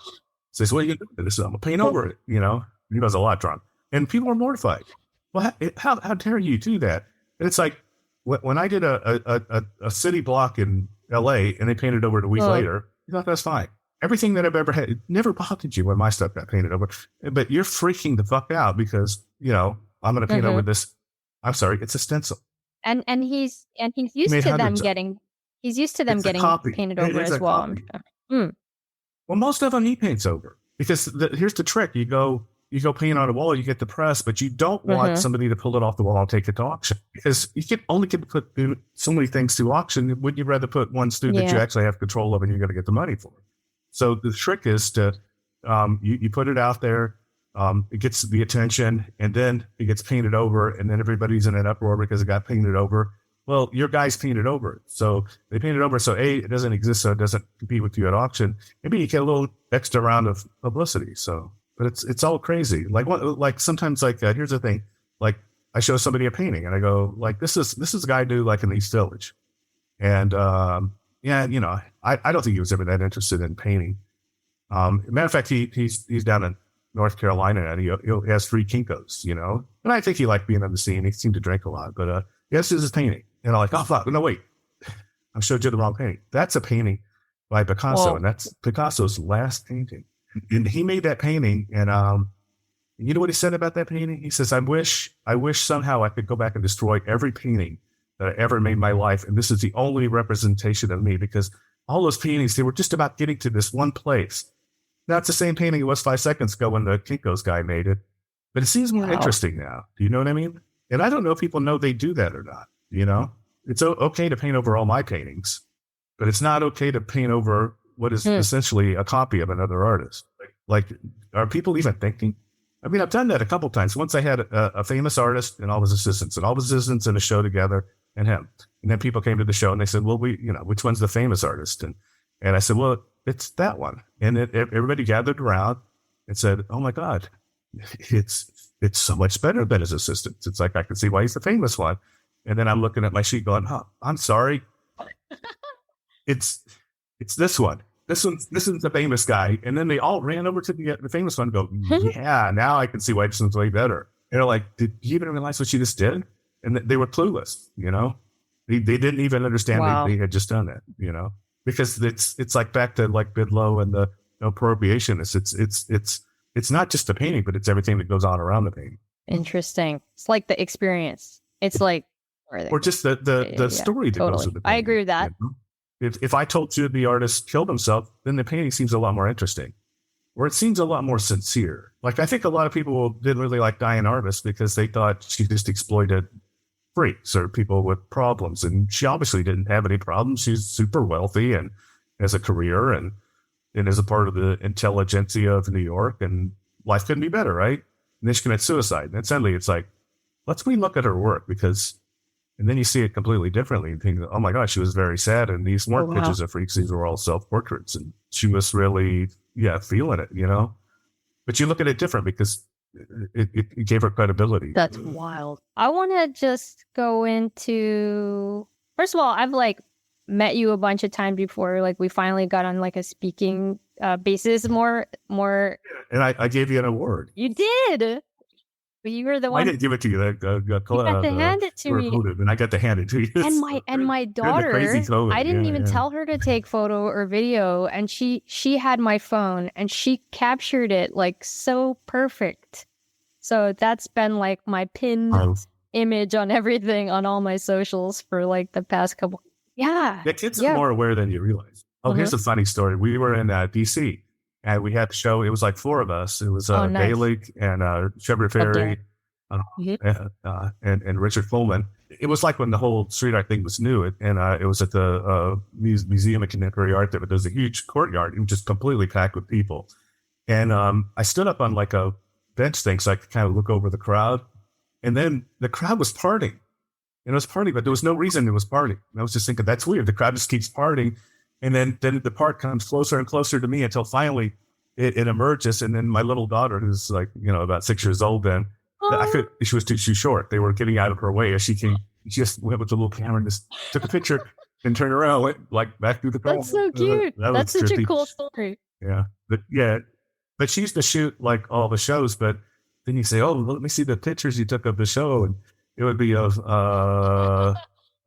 S3: So I said, what are you going to do? This? I'm going to paint over it. He was a lot drunk. And people were mortified. Well, how dare you do that? And it's like, when I did a city block in LA and they painted over it a week later, you thought that's fine. Everything that I've ever had, it never bothered you when my stuff got painted over. But you're freaking the fuck out because, I'm going to paint over this. I'm sorry, it's a stencil.
S2: And he's used to them getting painted over as well.
S3: Well, most of them he paints over because here's the trick: you go paint on a wall, you get the press, but you don't want somebody to pull it off the wall and take it to auction because you can only put so many things to auction. Wouldn't you rather put ones through that you actually have control of and you're going to get the money for it? So the trick is to you put it out there. It gets the attention, and then it gets painted over, and then everybody's in an uproar because it got painted over. Well, your guys painted over it. So they painted over, so A, it doesn't exist, so it doesn't compete with you at auction. Maybe you get a little extra round of publicity. So, but it's all crazy. Like sometimes, here's the thing. Like, I show somebody a painting, and I go, like, this is a guy do like in East Village. And, I don't think he was ever that interested in painting. Matter of fact, he's down in North Carolina, and he has 3 Kinkos, and I think he liked being on the scene. He seemed to drink a lot, but yes, this is painting. And I'm like, oh fuck, no wait, I showed you the wrong painting. That's a painting by Picasso, and that's Picasso's last painting. And he made that painting, and you know what he said about that painting? He says, I wish somehow I could go back and destroy every painting that I ever made in my life, and this is the only representation of me because all those paintings, they were just about getting to this one place. That's the same painting it was 5 seconds ago when the Kinko's guy made it. But it seems more interesting now. Do you know what I mean? And I don't know if people know they do that or not. It's okay to paint over all my paintings, but it's not okay to paint over what is essentially a copy of another artist. Like, are people even thinking? I mean, I've done that a couple times. Once I had a famous artist and all his assistants in a show together and him. And then people came to the show and they said, well, which one's the famous artist? And I said, well, it's that one. And everybody gathered around and said, oh my God, it's so much better than his assistants. It's like, I can see why he's the famous one. And then I'm looking at my sheet going, oh, I'm sorry. It's this one. This one's the famous guy. And then they all ran over to the famous one and go, yeah, now I can see why this one's way better. And they're like, did you even realize what she just did? And they were clueless, They didn't even understand they had just done that, Because it's like back to like bid low and the appropriation. It's not just the painting, but it's everything that goes on around the painting.
S2: Interesting. It's like the experience. It's like,
S3: or just the story that goes with the painting.
S2: I agree with that.
S3: If I told you the artist killed himself, then the painting seems a lot more interesting, or it seems a lot more sincere. Like, I think a lot of people didn't really like Diane Arbus because they thought she just exploited freaks or people with problems. And she obviously didn't have any problems. She's super wealthy and has a career and is a part of the intelligentsia of New York, and life couldn't be better, right? And then she commits suicide. And suddenly it's like, let's relook at her work and then you see it completely differently and think, oh my gosh, she was very sad. And these weren't pictures of freaks. These were all self-portraits. And she was really, feeling it, But you look at it different because it gave her credibility.
S2: That's wild. I want to just go into, first of all, I've met you a bunch of times before. We finally got on a speaking basis more.
S3: And I gave you an award.
S2: You did. But you were the one.
S3: I didn't give it to you.
S2: You got to hand it to me.
S3: And I got to hand it to you.
S2: And my daughter, I didn't even tell her to take photo or video, and she had my phone and she captured it so perfect. So that's been my pinned image on everything on all my socials for the past couple. Yeah.
S3: The kids are
S2: Yeah.
S3: more aware than you realize. Oh, here's a funny story. We were in DC and we had the show. It was like four of us. It was
S2: Oh, nice.
S3: Bailey and Trevor Ferry and Richard Coleman. It was like when the whole street art thing was new. And it was at the Museum of Contemporary Art. There was a huge courtyard. It was just completely packed with people. And I stood up on like a bench thing so I could kind of look over the crowd. And then the crowd was partying. And it was partying, but there was no reason it was partying. And I was just thinking, that's weird. The crowd just keeps partying. And then the part comes closer and closer to me until finally it emerges. And then my little daughter, who's like, about 6 years old then, she was too short. They were getting out of her way as she came. She just went with the little camera and just took a picture and turned around, went like back through the crowd.
S2: That's so cute. That's such a cool story.
S3: Yeah. But she used to shoot like all the shows, but then you say, oh, let me see the pictures you took of the show. And it would be of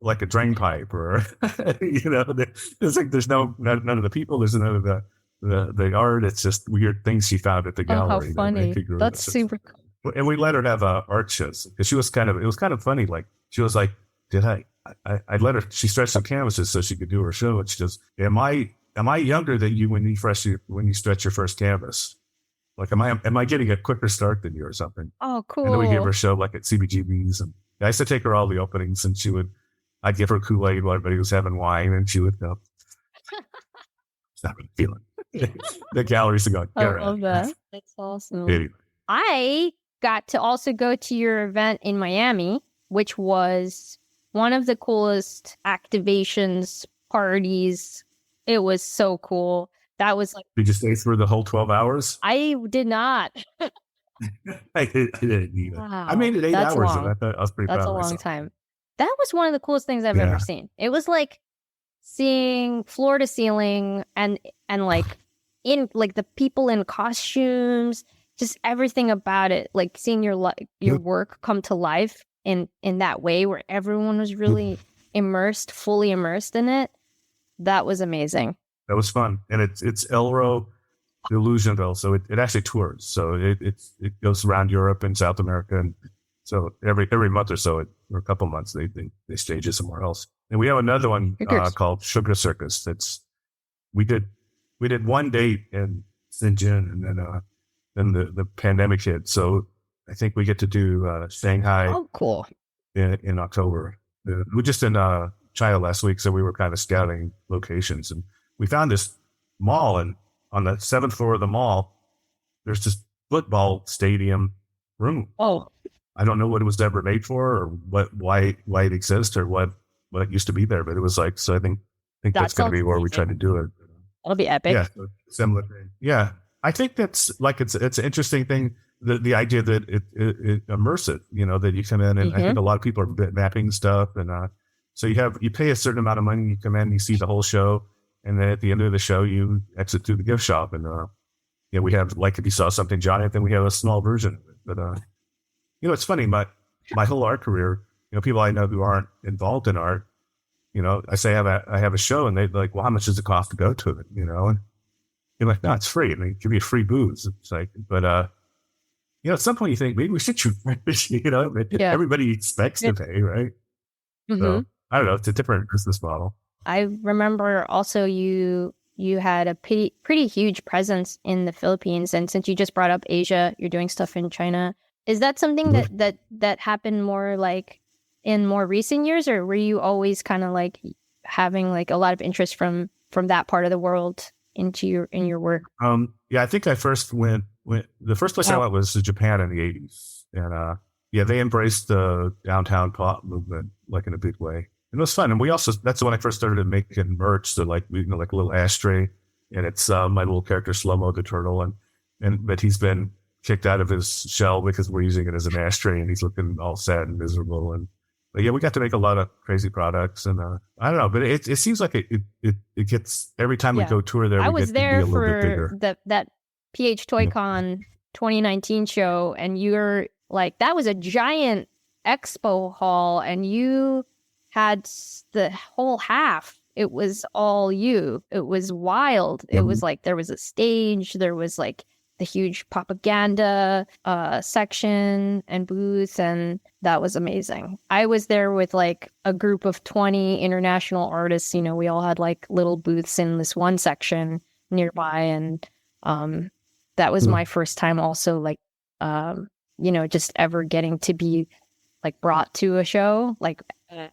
S3: like a drain pipe or, it's like there's none of the people, there's none of the art. It's just weird things she found at the gallery.
S2: How funny. That's super cool.
S3: And we let her have art shows because it was kind of funny. Like she was like, I let her, she stretched some canvases so she could do her show. And she goes, am I younger than you when you stretch your first canvas? Like, am I getting a quicker start than you or something?
S2: Oh, cool.
S3: And then we gave her a show like at CBGB's, and I used to take her all the openings, and I'd give her Kool-Aid while everybody was having wine, and she would go, it's not really feeling it. The galleries are going,
S2: I love that. That's awesome.
S3: Anyway.
S2: I got to also go to your event in Miami, which was one of the coolest activations, parties. It was so cool. That was like...
S3: Did you stay through the whole 12 hours?
S2: I did not.
S3: I didn't either.
S2: Wow.
S3: I made it 8 hours.
S2: Long.
S3: And I thought I was pretty proud
S2: That's a
S3: of
S2: long
S3: myself.
S2: time. That was one of the coolest things I've ever seen. It was like seeing floor to ceiling and like in like the people in costumes, just everything about it. Like seeing your work come to life in that way where everyone was really fully immersed in it. That was amazing.
S3: That was fun. And it's Elro Illusionville. So it actually tours. So it goes around Europe and South America. And so every month or so, or a couple months, they stage it somewhere else. And we have another one called Sugar Circus. We did one date in June, and then the pandemic hit. So I think we get to do Shanghai.
S2: Oh, cool.
S3: In October. We just in China last week, so we were kind of scouting locations, and we found this mall, and on the 7th floor of the mall, there's this football stadium room.
S2: Oh,
S3: I don't know what it was ever made for, or why it exists, or what used to be there, but it was like, so I think that's going to be where we try to do it.
S2: That'll be epic.
S3: Yeah, similar thing. Yeah, I think that's like it's an interesting thing. The idea that it immersive, that you come in, and I think a lot of people are mapping stuff, and so you pay a certain amount of money, you come in, you see the whole show, and then at the end of the show, you exit to the gift shop, and we have, like, if you saw something giant, then we have a small version of it. But it's funny, my whole art career, people I know who aren't involved in art, I say I have a show, and they're like, well, how much does it cost to go to it? And you're like, no, it's free. And they give you free booze. It's like, but at some point you think maybe we should choose, everybody expects to pay, right? Mm-hmm. So I don't know. It's a different business model.
S2: I remember also you had a pretty huge presence in the Philippines, and since you just brought up Asia, you're doing stuff in China. Is that something that happened more like in more recent years, or were you always kind of like having like a lot of interest from that part of the world in your work?
S3: Yeah, I think I first went the first place I went was to Japan in the 80s, and they embraced the downtown pop movement like in a big way. And it was fun. And that's when I first started making merch. So like, like a little ashtray, and it's my little character, Slow-Mo the turtle. But he's been kicked out of his shell because we're using it as an ashtray, and he's looking all sad and miserable. But yeah, we got to make a lot of crazy products, and I don't know, but it seems like it gets, every time we go tour there,
S2: I
S3: we
S2: was
S3: get to be a little bit bigger.
S2: that PH ToyCon 2019 show, and you're like, that was a giant expo hall, and you had the whole half. It was all you. It was wild. It was like there was a stage. There was like the huge propaganda section and booth, and that was amazing. I was there with like a group of 20 international artists. You know, we all had like little booths in this one section nearby, and that was my first time also like you know, just ever getting to be like brought to a show like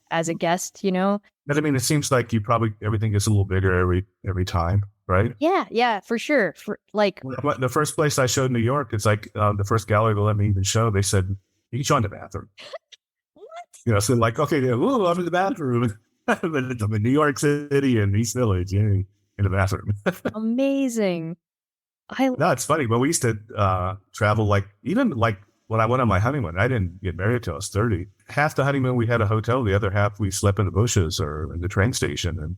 S2: as a guest, you know.
S3: But I mean, it seems like you probably everything gets a little bigger every time, right?
S2: Yeah, for sure. For like
S3: the first place I showed in New York, it's like the first gallery to let me even show. They said you can show in the bathroom.
S2: what?
S3: You know, so like, okay, ooh, I'm in the bathroom. I'm in New York City and East Village, in the bathroom.
S2: Amazing.
S3: No, it's funny, but we used to travel like even like when I went on my honeymoon. I didn't get married till I was 30. Half the honeymoon we had a hotel, the other half we slept in the bushes or in the train station.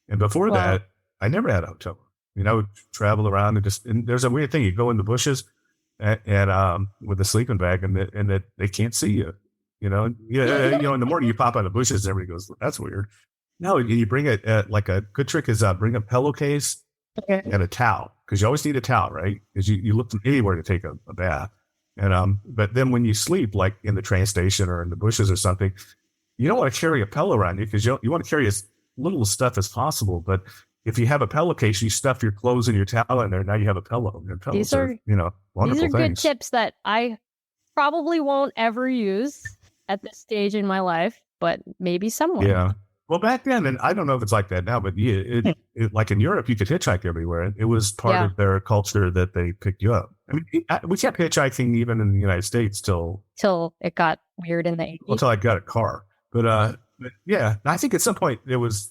S3: And before that, I never had a hotel. You know, I would travel around and there's a weird thing. You go in the bushes and with a sleeping bag and they can't see you. You know, in the morning you pop out of the bushes, everybody goes, that's weird. No, you bring it like a good trick is bring a pillowcase and a towel, because you always need a towel, right? Because you look anywhere to take a bath. And but then when you sleep, like in the train station or in the bushes or something, you don't want to carry a pillow around you, because you want to carry as little stuff as possible. But if you have a pillowcase, you stuff your clothes and your towel in there. Now you have a pillow. And pillows
S2: these are
S3: wonderful
S2: these are
S3: things.
S2: good tips that I probably won't ever use at this stage in my life, but maybe someone.
S3: Yeah. Well, back then, and I don't know if it's like that now, but it like in Europe, you could hitchhike everywhere. It was part of their culture that they picked you up. I mean, we kept hitchhiking even in the United States till
S2: it got weird in the 80s.
S3: Until I got a car. But yeah, I think at some point it was.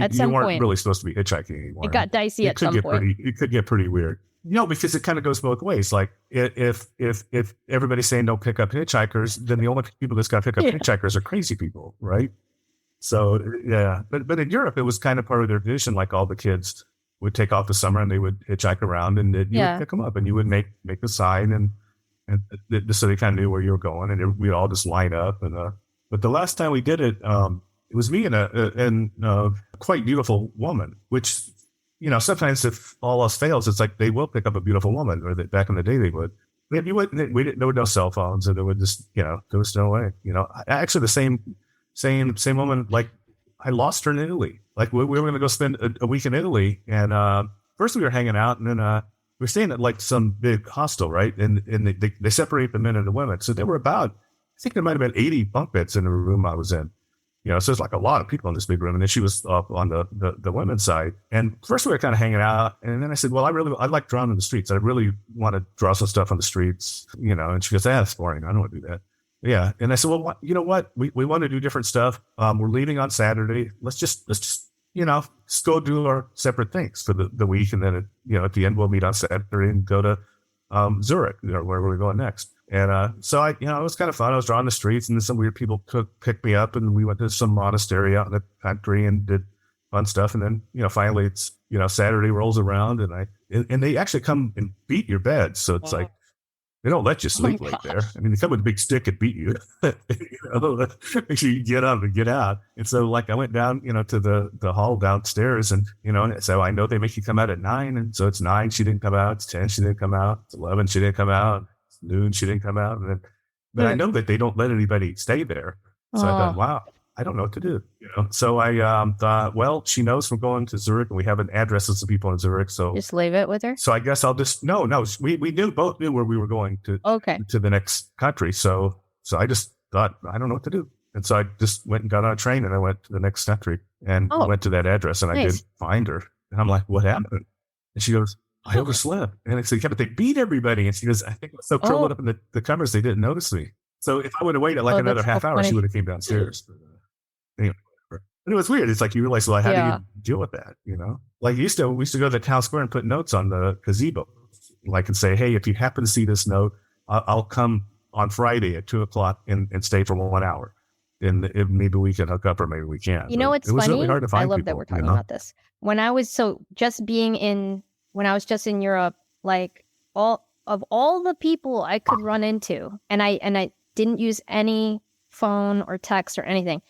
S2: At some
S3: you weren't
S2: point
S3: really supposed to be hitchhiking anymore.
S2: It got dicey at some point.
S3: It could get pretty weird. Because it kind of goes both ways. Like if everybody's saying don't pick up hitchhikers, then the only people that's got to pick up hitchhikers are crazy people, right? So yeah, but in Europe it was kind of part of their tradition. Like all the kids would take off the summer and they would hitchhike around, and you would pick them up, and you would make a sign, and so they kind of knew where you were going, and we'd all just line up. And but the last time we did it, it was me and a quite beautiful woman, which sometimes if all else fails, it's like they will pick up a beautiful woman, or that back in the day they would. There were no cell phones, or there would just there was no way. Actually the same woman, like I lost her in Italy. Like we were going to go spend a week in Italy, and first we were hanging out, and then we were staying at like some big hostel, right? And they separate the men and the women, so there were about, I think there might have been 80 bunk beds in the room I was in. So there's like a lot of people in this big room, and then she was up on the women's side. And first we were kind of hanging out, and then I said, well, I like drawing in the streets. I really want to draw some stuff on the streets, And she goes, that's boring. I don't want to do that. Yeah. And I said, well, you know what? We want to do different stuff. We're leaving on Saturday. Let's just just go do our separate things for the week. And then, at the end, we'll meet on Saturday and go to Zurich, where we're going next. And so it was kind of fun. I was drawing the streets, and then some weird people picked me up, and we went to some monastery out in the country and did fun stuff. And then, finally it's, Saturday rolls around, and they actually come and beat your bed. So it's like, they don't let you sleep right there. I mean, they come with a big stick and beat you. Make sure you get up and get out. And so, like, I went down, to the hall downstairs, and so I know they make you come out at 9, and so it's 9. She didn't come out. It's 10. She didn't come out. It's 11. She didn't come out. It's noon. She didn't come out. But I know that they don't let anybody stay there. So I thought, wow, I don't know what to do. So I thought, well, she knows we're going to Zurich, and we have an address of some people in Zurich. So
S2: just leave it with her.
S3: So I guess I'll just no. We both knew where we were going to the next country. So I just thought, I don't know what to do, and so I just went and got on a train, and I went to the next country and went to that address, and I did find her, and I'm like, what happened? And she goes, I overslept, and I said, yeah, but they beat everybody, and she goes, I think I was so curled up in the covers they didn't notice me. So if I would have waited like another half hour, she would have came downstairs. Anyway, and it was weird. It's like you realize, well, how do you deal with that? Like we used to go to the town square and put notes on the gazebo, like, and say, hey, if you happen to see this note, I'll come on Friday at 2:00 and stay for 1 hour, and maybe we can hook up, or maybe we can't.
S2: What's funny?
S3: Really hard to find
S2: I love
S3: people,
S2: that we're talking about this. When I was when I was just in Europe, like all the people I could run into, and I didn't use any phone or text or anything.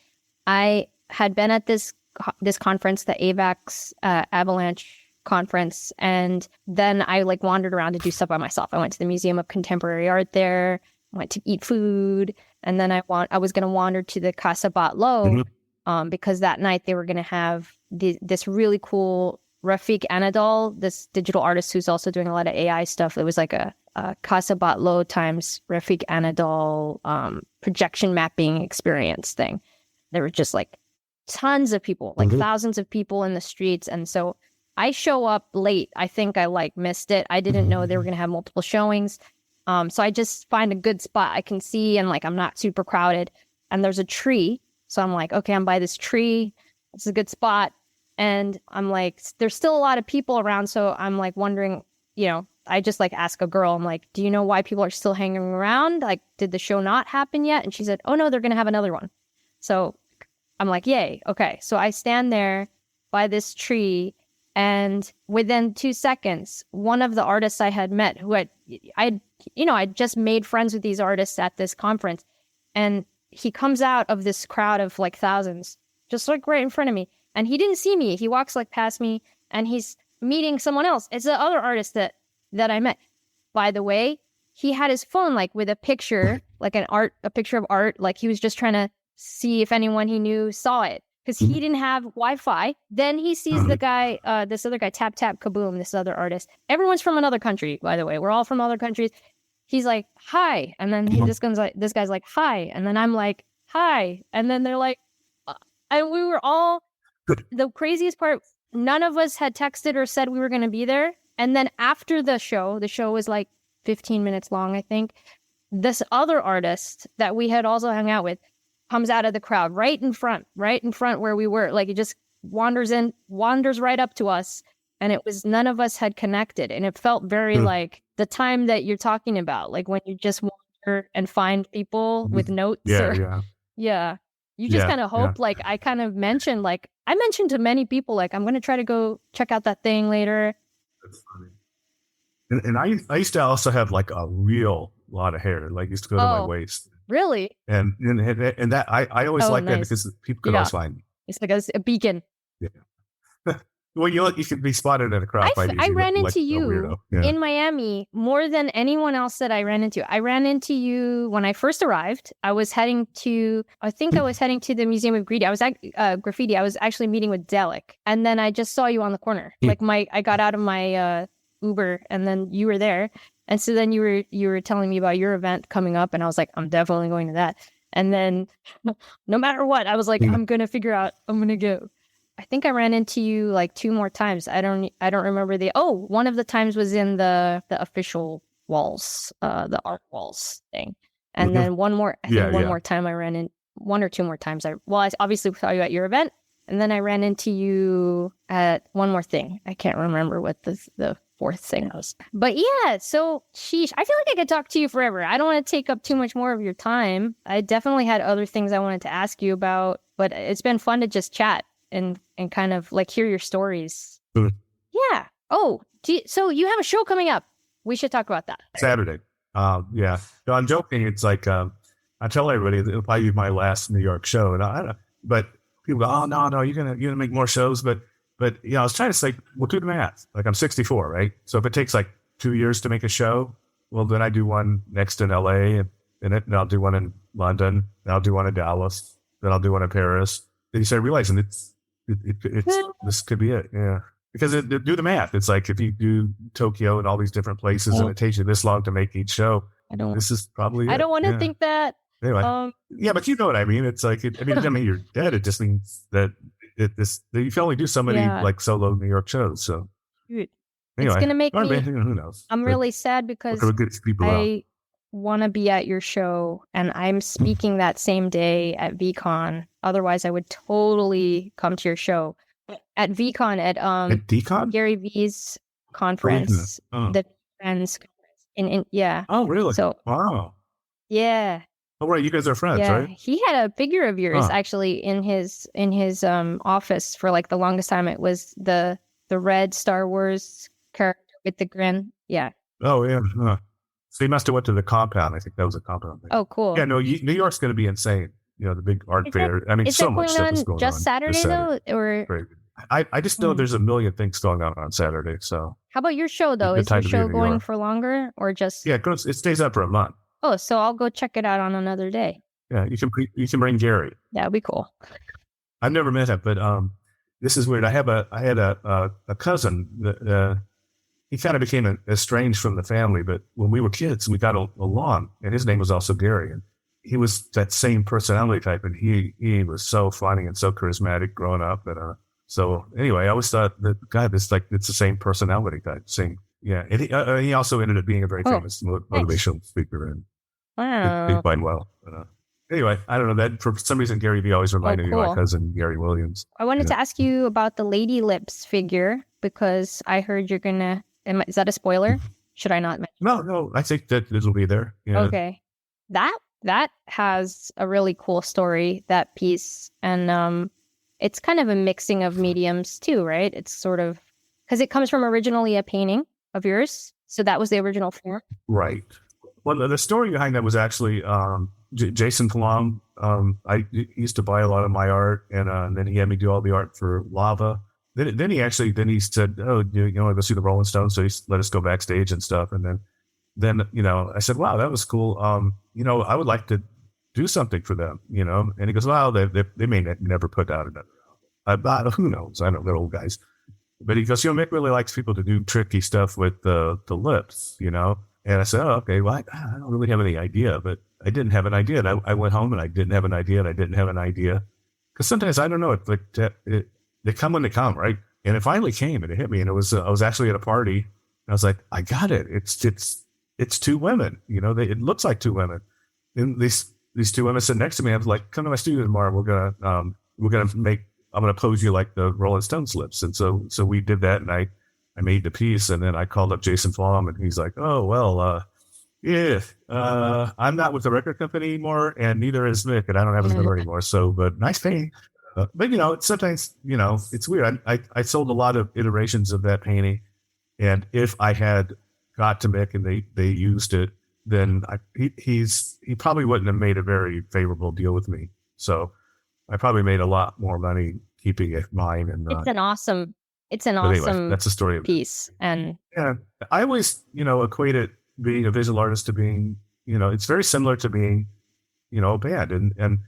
S2: I had been at this conference, the AVAX Avalanche conference. And then I like wandered around to do stuff by myself. I went to the Museum of Contemporary Art there, went to eat food. And then I was going to wander to the Casa Batlló because that night they were going to have this really cool Rafik Anadol, this digital artist who's also doing a lot of AI stuff. It was like a Casa Batlló times Rafik Anadol projection mapping experience thing. There were just like tons of people, like thousands of people in the streets. And so I show up late. I think I like missed it. I didn't know they were going to have multiple showings. So I just find a good spot I can see and like I'm not super crowded. And there's a tree. So I'm like, okay, I'm by this tree. It's a good spot. And I'm like, there's still a lot of people around. So I'm like wondering, I just like ask a girl, I'm like, do you know why people are still hanging around? Like, did the show not happen yet? And she said, oh no, they're going to have another one. So I'm like, yay. Okay. So I stand there by this tree, and within 2 seconds, one of the artists I had met I'd just made friends with these artists at this conference, and he comes out of this crowd of like thousands, just like right in front of me. And he didn't see me. He walks like past me, and he's meeting someone else. It's the other artist that I met. By the way, he had his phone like with a picture, like a picture of art. Like he was just trying to see if anyone he knew saw it, because he didn't have Wi-Fi. Then he sees the guy, this other guy, Tap Tap Kaboom, this other artist. Everyone's from another country, by the way. We're all from other countries. He's like, hi. And then this guy's like, hi. And then I'm like, hi. And then they're like, and we were all, the craziest part, none of us had texted or said we were going to be there. And then after the show was like 15 minutes long, I think. This other artist that we had also hung out with comes out of the crowd right in front where we were. Like, it just wanders right up to us. And it was, none of us had connected. And it felt very like the time that you're talking about, like when you just wander and find people with notes. Yeah. You just kind of hope, like I kind of mentioned, like I mentioned to many people, like I'm going to try to go check out that thing later.
S3: That's funny. And I used to also have like a real lot of hair, like used to go to my waist.
S2: Really?
S3: And that I always like that because people could always find me.
S2: It's like a beacon.
S3: Yeah. Well, you could be spotted at a crowd.
S2: I ran into you in Miami more than anyone else that I ran into. I ran into you when I first arrived. I was heading to the Museum of Graffiti. I was actually meeting with Delic, and then I just saw you on the corner. Like I got out of my Uber, and then you were there, and so then you were telling me about your event coming up, and I was like, I'm definitely going to that. And then, no matter what, I was like, I'm gonna go. I think I ran into you like 2 more times. I don't remember one of the times was in the official walls, the art walls thing. And then one more time I ran in, 1 or 2 more times. I obviously saw you at your event, and then I ran into you at one more thing. I can't remember what the 4th thing was. But yeah, so sheesh, I feel like I could talk to you forever. I don't want to take up too much more of your time. I definitely had other things I wanted to ask you about, but it's been fun to just chat and kind of like hear your stories. Yeah. Oh, so you have a show coming up. We should talk about that.
S3: Saturday. Yeah. No, I'm joking. It's like, I tell everybody it'll probably be my last New York show. And but people go, oh, no, you're going to make more shows. But, I was trying to say, well, do the math. Like I'm 64, right? So if it takes like 2 years to make a show, well, then I do one next in LA and I'll do one in London. And I'll do one in Dallas. Then I'll do one in Paris. Then you start realizing it's this could be it. Yeah. Because do the math. It's like if you do Tokyo and all these different places and it takes you this long to make each show, this is probably
S2: I don't want to think that.
S3: Anyway. Yeah, but you know what I mean. It's like, it doesn't mean you're dead. It just means that that you can only do so many like solo New York shows. So
S2: anyway, it's going to make me,
S3: who knows?
S2: I'm really sad because I want to be at your show and I'm speaking that same day at VCon. Otherwise, I would totally come to your show. At VCon, at
S3: DCon?
S2: Gary V's conference, the friends conference. Yeah.
S3: Oh, really?
S2: So,
S3: wow.
S2: Yeah.
S3: Oh, right. You guys are friends, right?
S2: He had a figure of yours actually in his office for like the longest time. It was the red Star Wars character with the grin. Yeah.
S3: Oh, yeah. So you must have went to the compound. I think that was a compound thing.
S2: Oh, cool.
S3: Yeah, no, New York's going to be insane. The big art fair. I mean, so much stuff is going on.
S2: Just Saturday though, or
S3: I just know there's a million things going on Saturday. So
S2: how about your show though?
S3: good
S2: Is your
S3: time to be in
S2: show
S3: New
S2: going
S3: York.
S2: for longer or just?
S3: Yeah, it stays up for a month.
S2: Oh, so I'll go check it out on another day.
S3: Yeah, you can bring Gary.
S2: That'd be cool.
S3: I've never met him, but this is weird. I had a cousin that he kind of became estranged from the family, but when we were kids, we got along, and his name was also Gary, and he was that same personality type, and he was so funny and so charismatic growing up, and so anyway, I always thought that God, it's the same personality type, same. Yeah, and he also ended up being a very famous motivational speaker, and
S2: Wow.
S3: did quite well. But, anyway, I don't know that for some reason Gary Vee always reminded me of my cousin Gary Williams.
S2: I wanted to ask you about the Lady Lips figure because I heard you're gonna. Is that a spoiler? Should I not mention?
S3: No, I think that it'll be there. Yeah.
S2: Okay, that has a really cool story. That piece, and it's kind of a mixing of mediums too, right? It's sort of because it comes from originally a painting of yours, so that was the original form.
S3: Right. Well, the story behind that was actually Jason Flom. I used to buy a lot of my art, and then he had me do all the art for Lava. Then he said, "Oh, you want to go see the Rolling Stones?" So he let us go backstage and stuff. And then I said, "Wow, that was cool. I would like to do something for them." And he goes, "Well, they may never put out another. Who knows? I don't know, they're old guys." But he goes, Mick really likes people to do tricky stuff with the lips, And I said, "Oh, okay. Well, I don't really have any idea, but I didn't have an idea." And I went home and I didn't have an idea, and I didn't have an idea because sometimes I don't know. It's like they come when they come, right? And it finally came, and it hit me. And it was I was actually at a party, and I was like, "I got it. It's two women. It looks like two women." And these two women sit next to me. I was like, "Come to my studio tomorrow. We're gonna make. I'm gonna pose you like the Rolling Stones lips." And so we did that, and I made the piece, and then I called up Jason Flom, and he's like, "Oh, well, yeah, I'm not with the record company anymore, and neither is Mick, and I don't have his number anymore. So, but nice painting." But sometimes it's weird. I sold a lot of iterations of that painting, and if I had got to Mick and they used it, then he probably wouldn't have made a very favorable deal with me. So I probably made a lot more money keeping it mine. And
S2: it's an awesome
S3: anyway, that's the story of
S2: piece. And
S3: yeah, I always equated being a visual artist to being it's very similar to being a band, and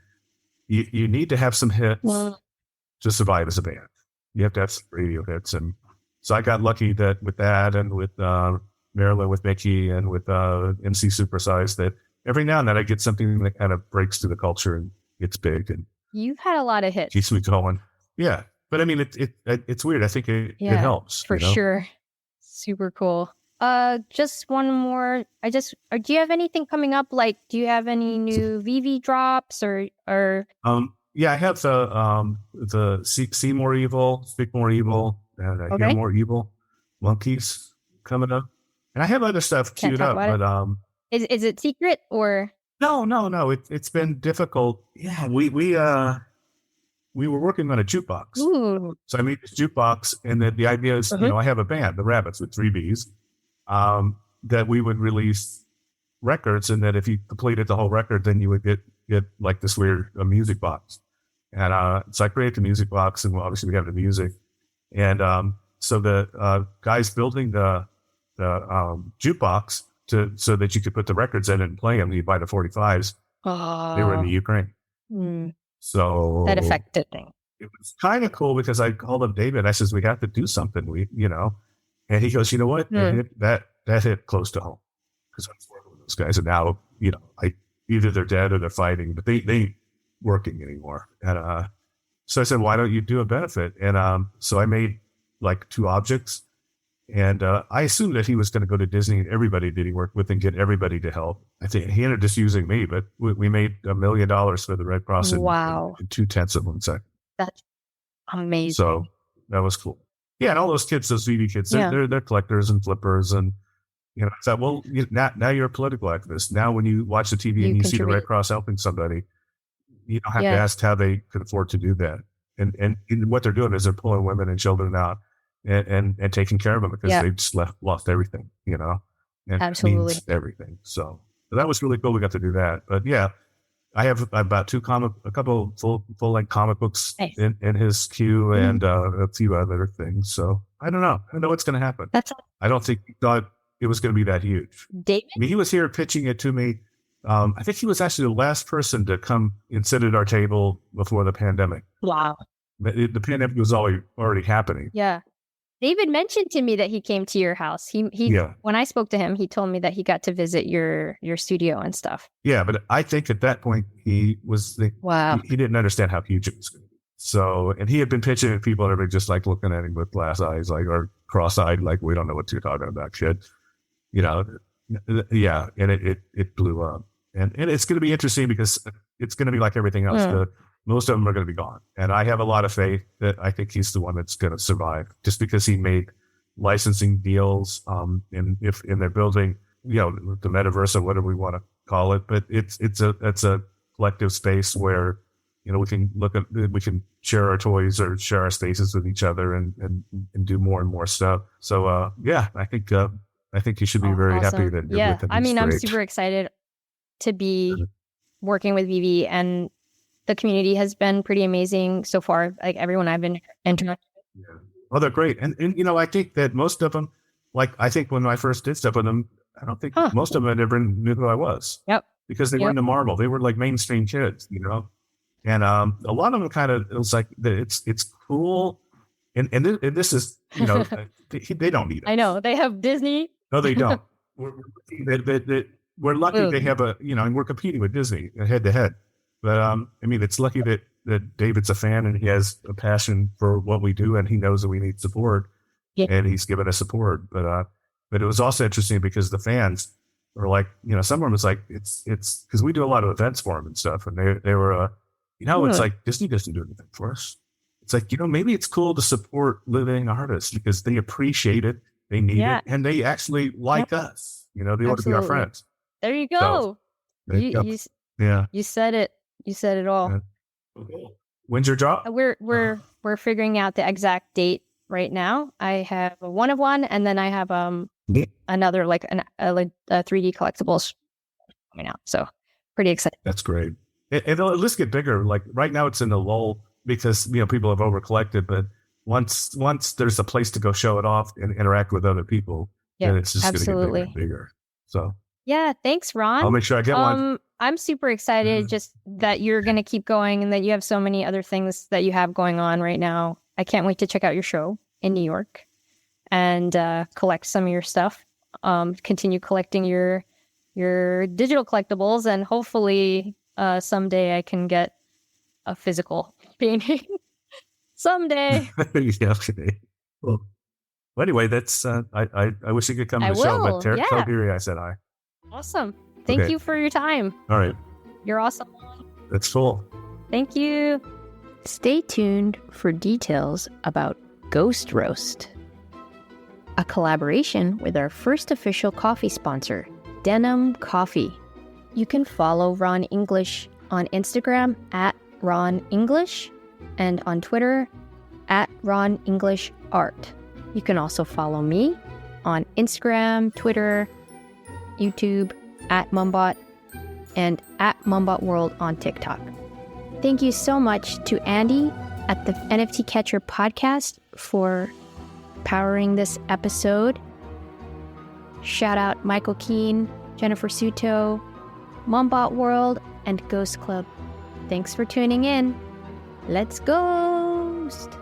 S3: you need to have some hits to survive as a band. You have to have some radio hits, and so I got lucky that with that, and with Marilyn, with Mickey, and with MC Supersize, that every now and then I get something that kind of breaks through the culture and gets big, and
S2: you've had a lot of hits.
S3: Keeps me going. Yeah, but I mean, it's weird. I think it helps
S2: for sure. Super cool. Just one more. Do you have anything coming up? Like, do you have any new VV drops or?
S3: Yeah, I have the See More Evil, Speak More Evil, and Hear More Evil, Monkeys coming up, and I have other stuff queued up. But
S2: is it secret or?
S3: No. It's been difficult. Yeah, we were working on a jukebox.
S2: Ooh.
S3: So I made this jukebox, and then the idea is, I have a band, the Rabbits, with 3 Bs. That we would release records, and that if you completed the whole record, then you would get like this weird music box. And so I created the music box, and obviously we have the music. And so the guys building the jukebox so that you could put the records in it and play them, you buy the 45s. They were in the Ukraine. So
S2: that affected things.
S3: It was kind of cool because I called up David. I says, we have to do something. And he goes, "You know what? That hit close to home because I was working with those guys, and now either they're dead or they're fighting, but they ain't working anymore." And so I said, "Why don't you do a benefit?" And so I made like 2 objects, and I assumed that he was going to go to Disney and everybody that he worked with and get everybody to help. I think he ended up just using me, but we made $1 million for the Red Cross in 0.2 of 1 second.
S2: That's amazing.
S3: So that was cool. Yeah, and all those kids, those VV kids, they're collectors and flippers, and I thought, well, now you're a political activist. Now, when you watch the TV and you see the Red Cross helping somebody, you don't have to ask how they could afford to do that. And what they're doing is they're pulling women and children out and taking care of them because they've just lost everything, and
S2: absolutely
S3: it means everything. So that was really cool. We got to do that. But yeah, I have about a couple full-length comic books
S2: Nice.
S3: in his queue and a few other things. So I don't know. I don't know what's going to happen. I don't think he thought it was going to be that huge.
S2: David?
S3: I mean, he was here pitching it to me. I think he was actually the last person to come and sit at our table before the pandemic.
S2: Wow.
S3: The pandemic was already happening.
S2: Yeah. David mentioned to me that he came to your house. When I spoke to him, he told me that he got to visit your studio and stuff.
S3: Yeah, but I think at that point he didn't understand how huge it was going to be. So, and he had been pitching at people that were just like looking at him with glass eyes, like, or cross-eyed, like, we don't know what you're talking about, kid. You know, yeah, and it blew up. And it's going to be interesting because it's going to be like everything else. Most of them are going to be gone. And I have a lot of faith that I think he's the one that's going to survive just because he made licensing deals. And if they're building, you know, the metaverse or whatever we want to call it, but it's a collective space where, you know, we can share our toys or share our spaces with each other and do more and more stuff. So, yeah, I think you should be very happy that you're with him.
S2: I mean, I'm super excited to be working with Vivi, and the community has been pretty amazing so far. Like everyone I've been interacting with.
S3: Yeah. Well, they're great. And, you know, I think that most of them, like, I think when I first did stuff with them, I don't think most of them ever knew who I was.
S2: Yep.
S3: Because they weren't into Marvel. They were like mainstream kids, you know? And a lot of them it was like, it's cool. And this is, you know, they don't need it.
S2: I know. They have Disney.
S3: No, they don't. We're lucky they have and we're competing with Disney head to head. But I mean, it's lucky that David's a fan and he has a passion for what we do and he knows that we need support and he's given us support. But it was also interesting because the fans were like, you know, some of them was like, it's because we do a lot of events for them and stuff. And they were, it's like Disney doesn't do anything for us. It's like, you know, maybe it's cool to support living artists because they appreciate it. They need it. And they actually like us. You know, they want to be our friends.
S2: There you go. You said it. You said it all.
S3: Yeah. When's your drop?
S2: We're figuring out the exact date right now. I have a 1 of 1, and then I have another like a 3D collectibles coming out. So pretty excited.
S3: That's great. It'll at least get bigger. Like right now, it's in the lull because people have over collected. But once there's a place to go show it off and interact with other people, then it's just going to get bigger and bigger. So. Yeah,
S2: thanks, Ron.
S3: I'll make sure I get one.
S2: I'm super excited just that you're going to keep going and that you have so many other things that you have going on right now. I can't wait to check out your show in New York and collect some of your stuff. Continue collecting your digital collectibles, and hopefully someday I can get a physical painting. Someday.
S3: Yeah, okay. Well, anyway, that's I wish you could come to the show, but tell Gary I said hi.
S2: Awesome. Thank you for your time.
S3: All right.
S2: You're awesome.
S3: That's full.
S2: Thank you. Stay tuned for details about Ghost Roast, a collaboration with our first official coffee sponsor, Denim Coffee. You can follow Ron English on Instagram @RonEnglish and on Twitter @RonEnglishArt. You can also follow me on Instagram, Twitter, YouTube @MUMBOT and @MUMBOTWorld on TikTok. Thank you so much to Andy at the NFT Catcher podcast for powering this episode. Shout out Michael Keane, Jennifer Suto, MUMBOT World, and Ghost Club. Thanks for tuning in. Let's ghost!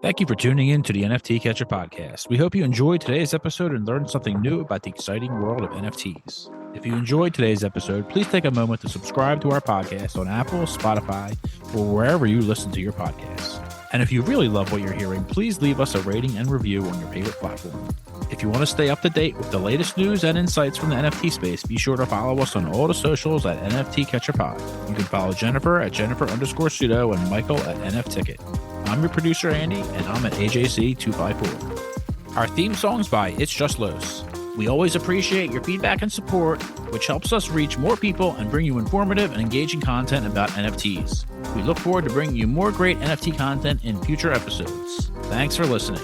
S1: Thank you for tuning in to the NFT Catcher podcast. We hope you enjoyed today's episode and learned something new about the exciting world of NFTs. If you enjoyed today's episode, please take a moment to subscribe to our podcast on Apple, Spotify, or wherever you listen to your podcasts. And if you really love what you're hearing, please leave us a rating and review on your favorite platform. If you want to stay up to date with the latest news and insights from the NFT space, be sure to follow us on all the socials at NFT Catcher Pod. You can follow Jennifer at Jennifer_Sudo and Michael at NFTicket. I'm your producer, Andy, and I'm at AJC254. Our theme song's by It's Just Los. We always appreciate your feedback and support, which helps us reach more people and bring you informative and engaging content about NFTs. We look forward to bringing you more great NFT content in future episodes. Thanks for listening.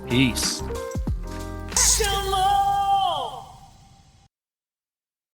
S1: Peace.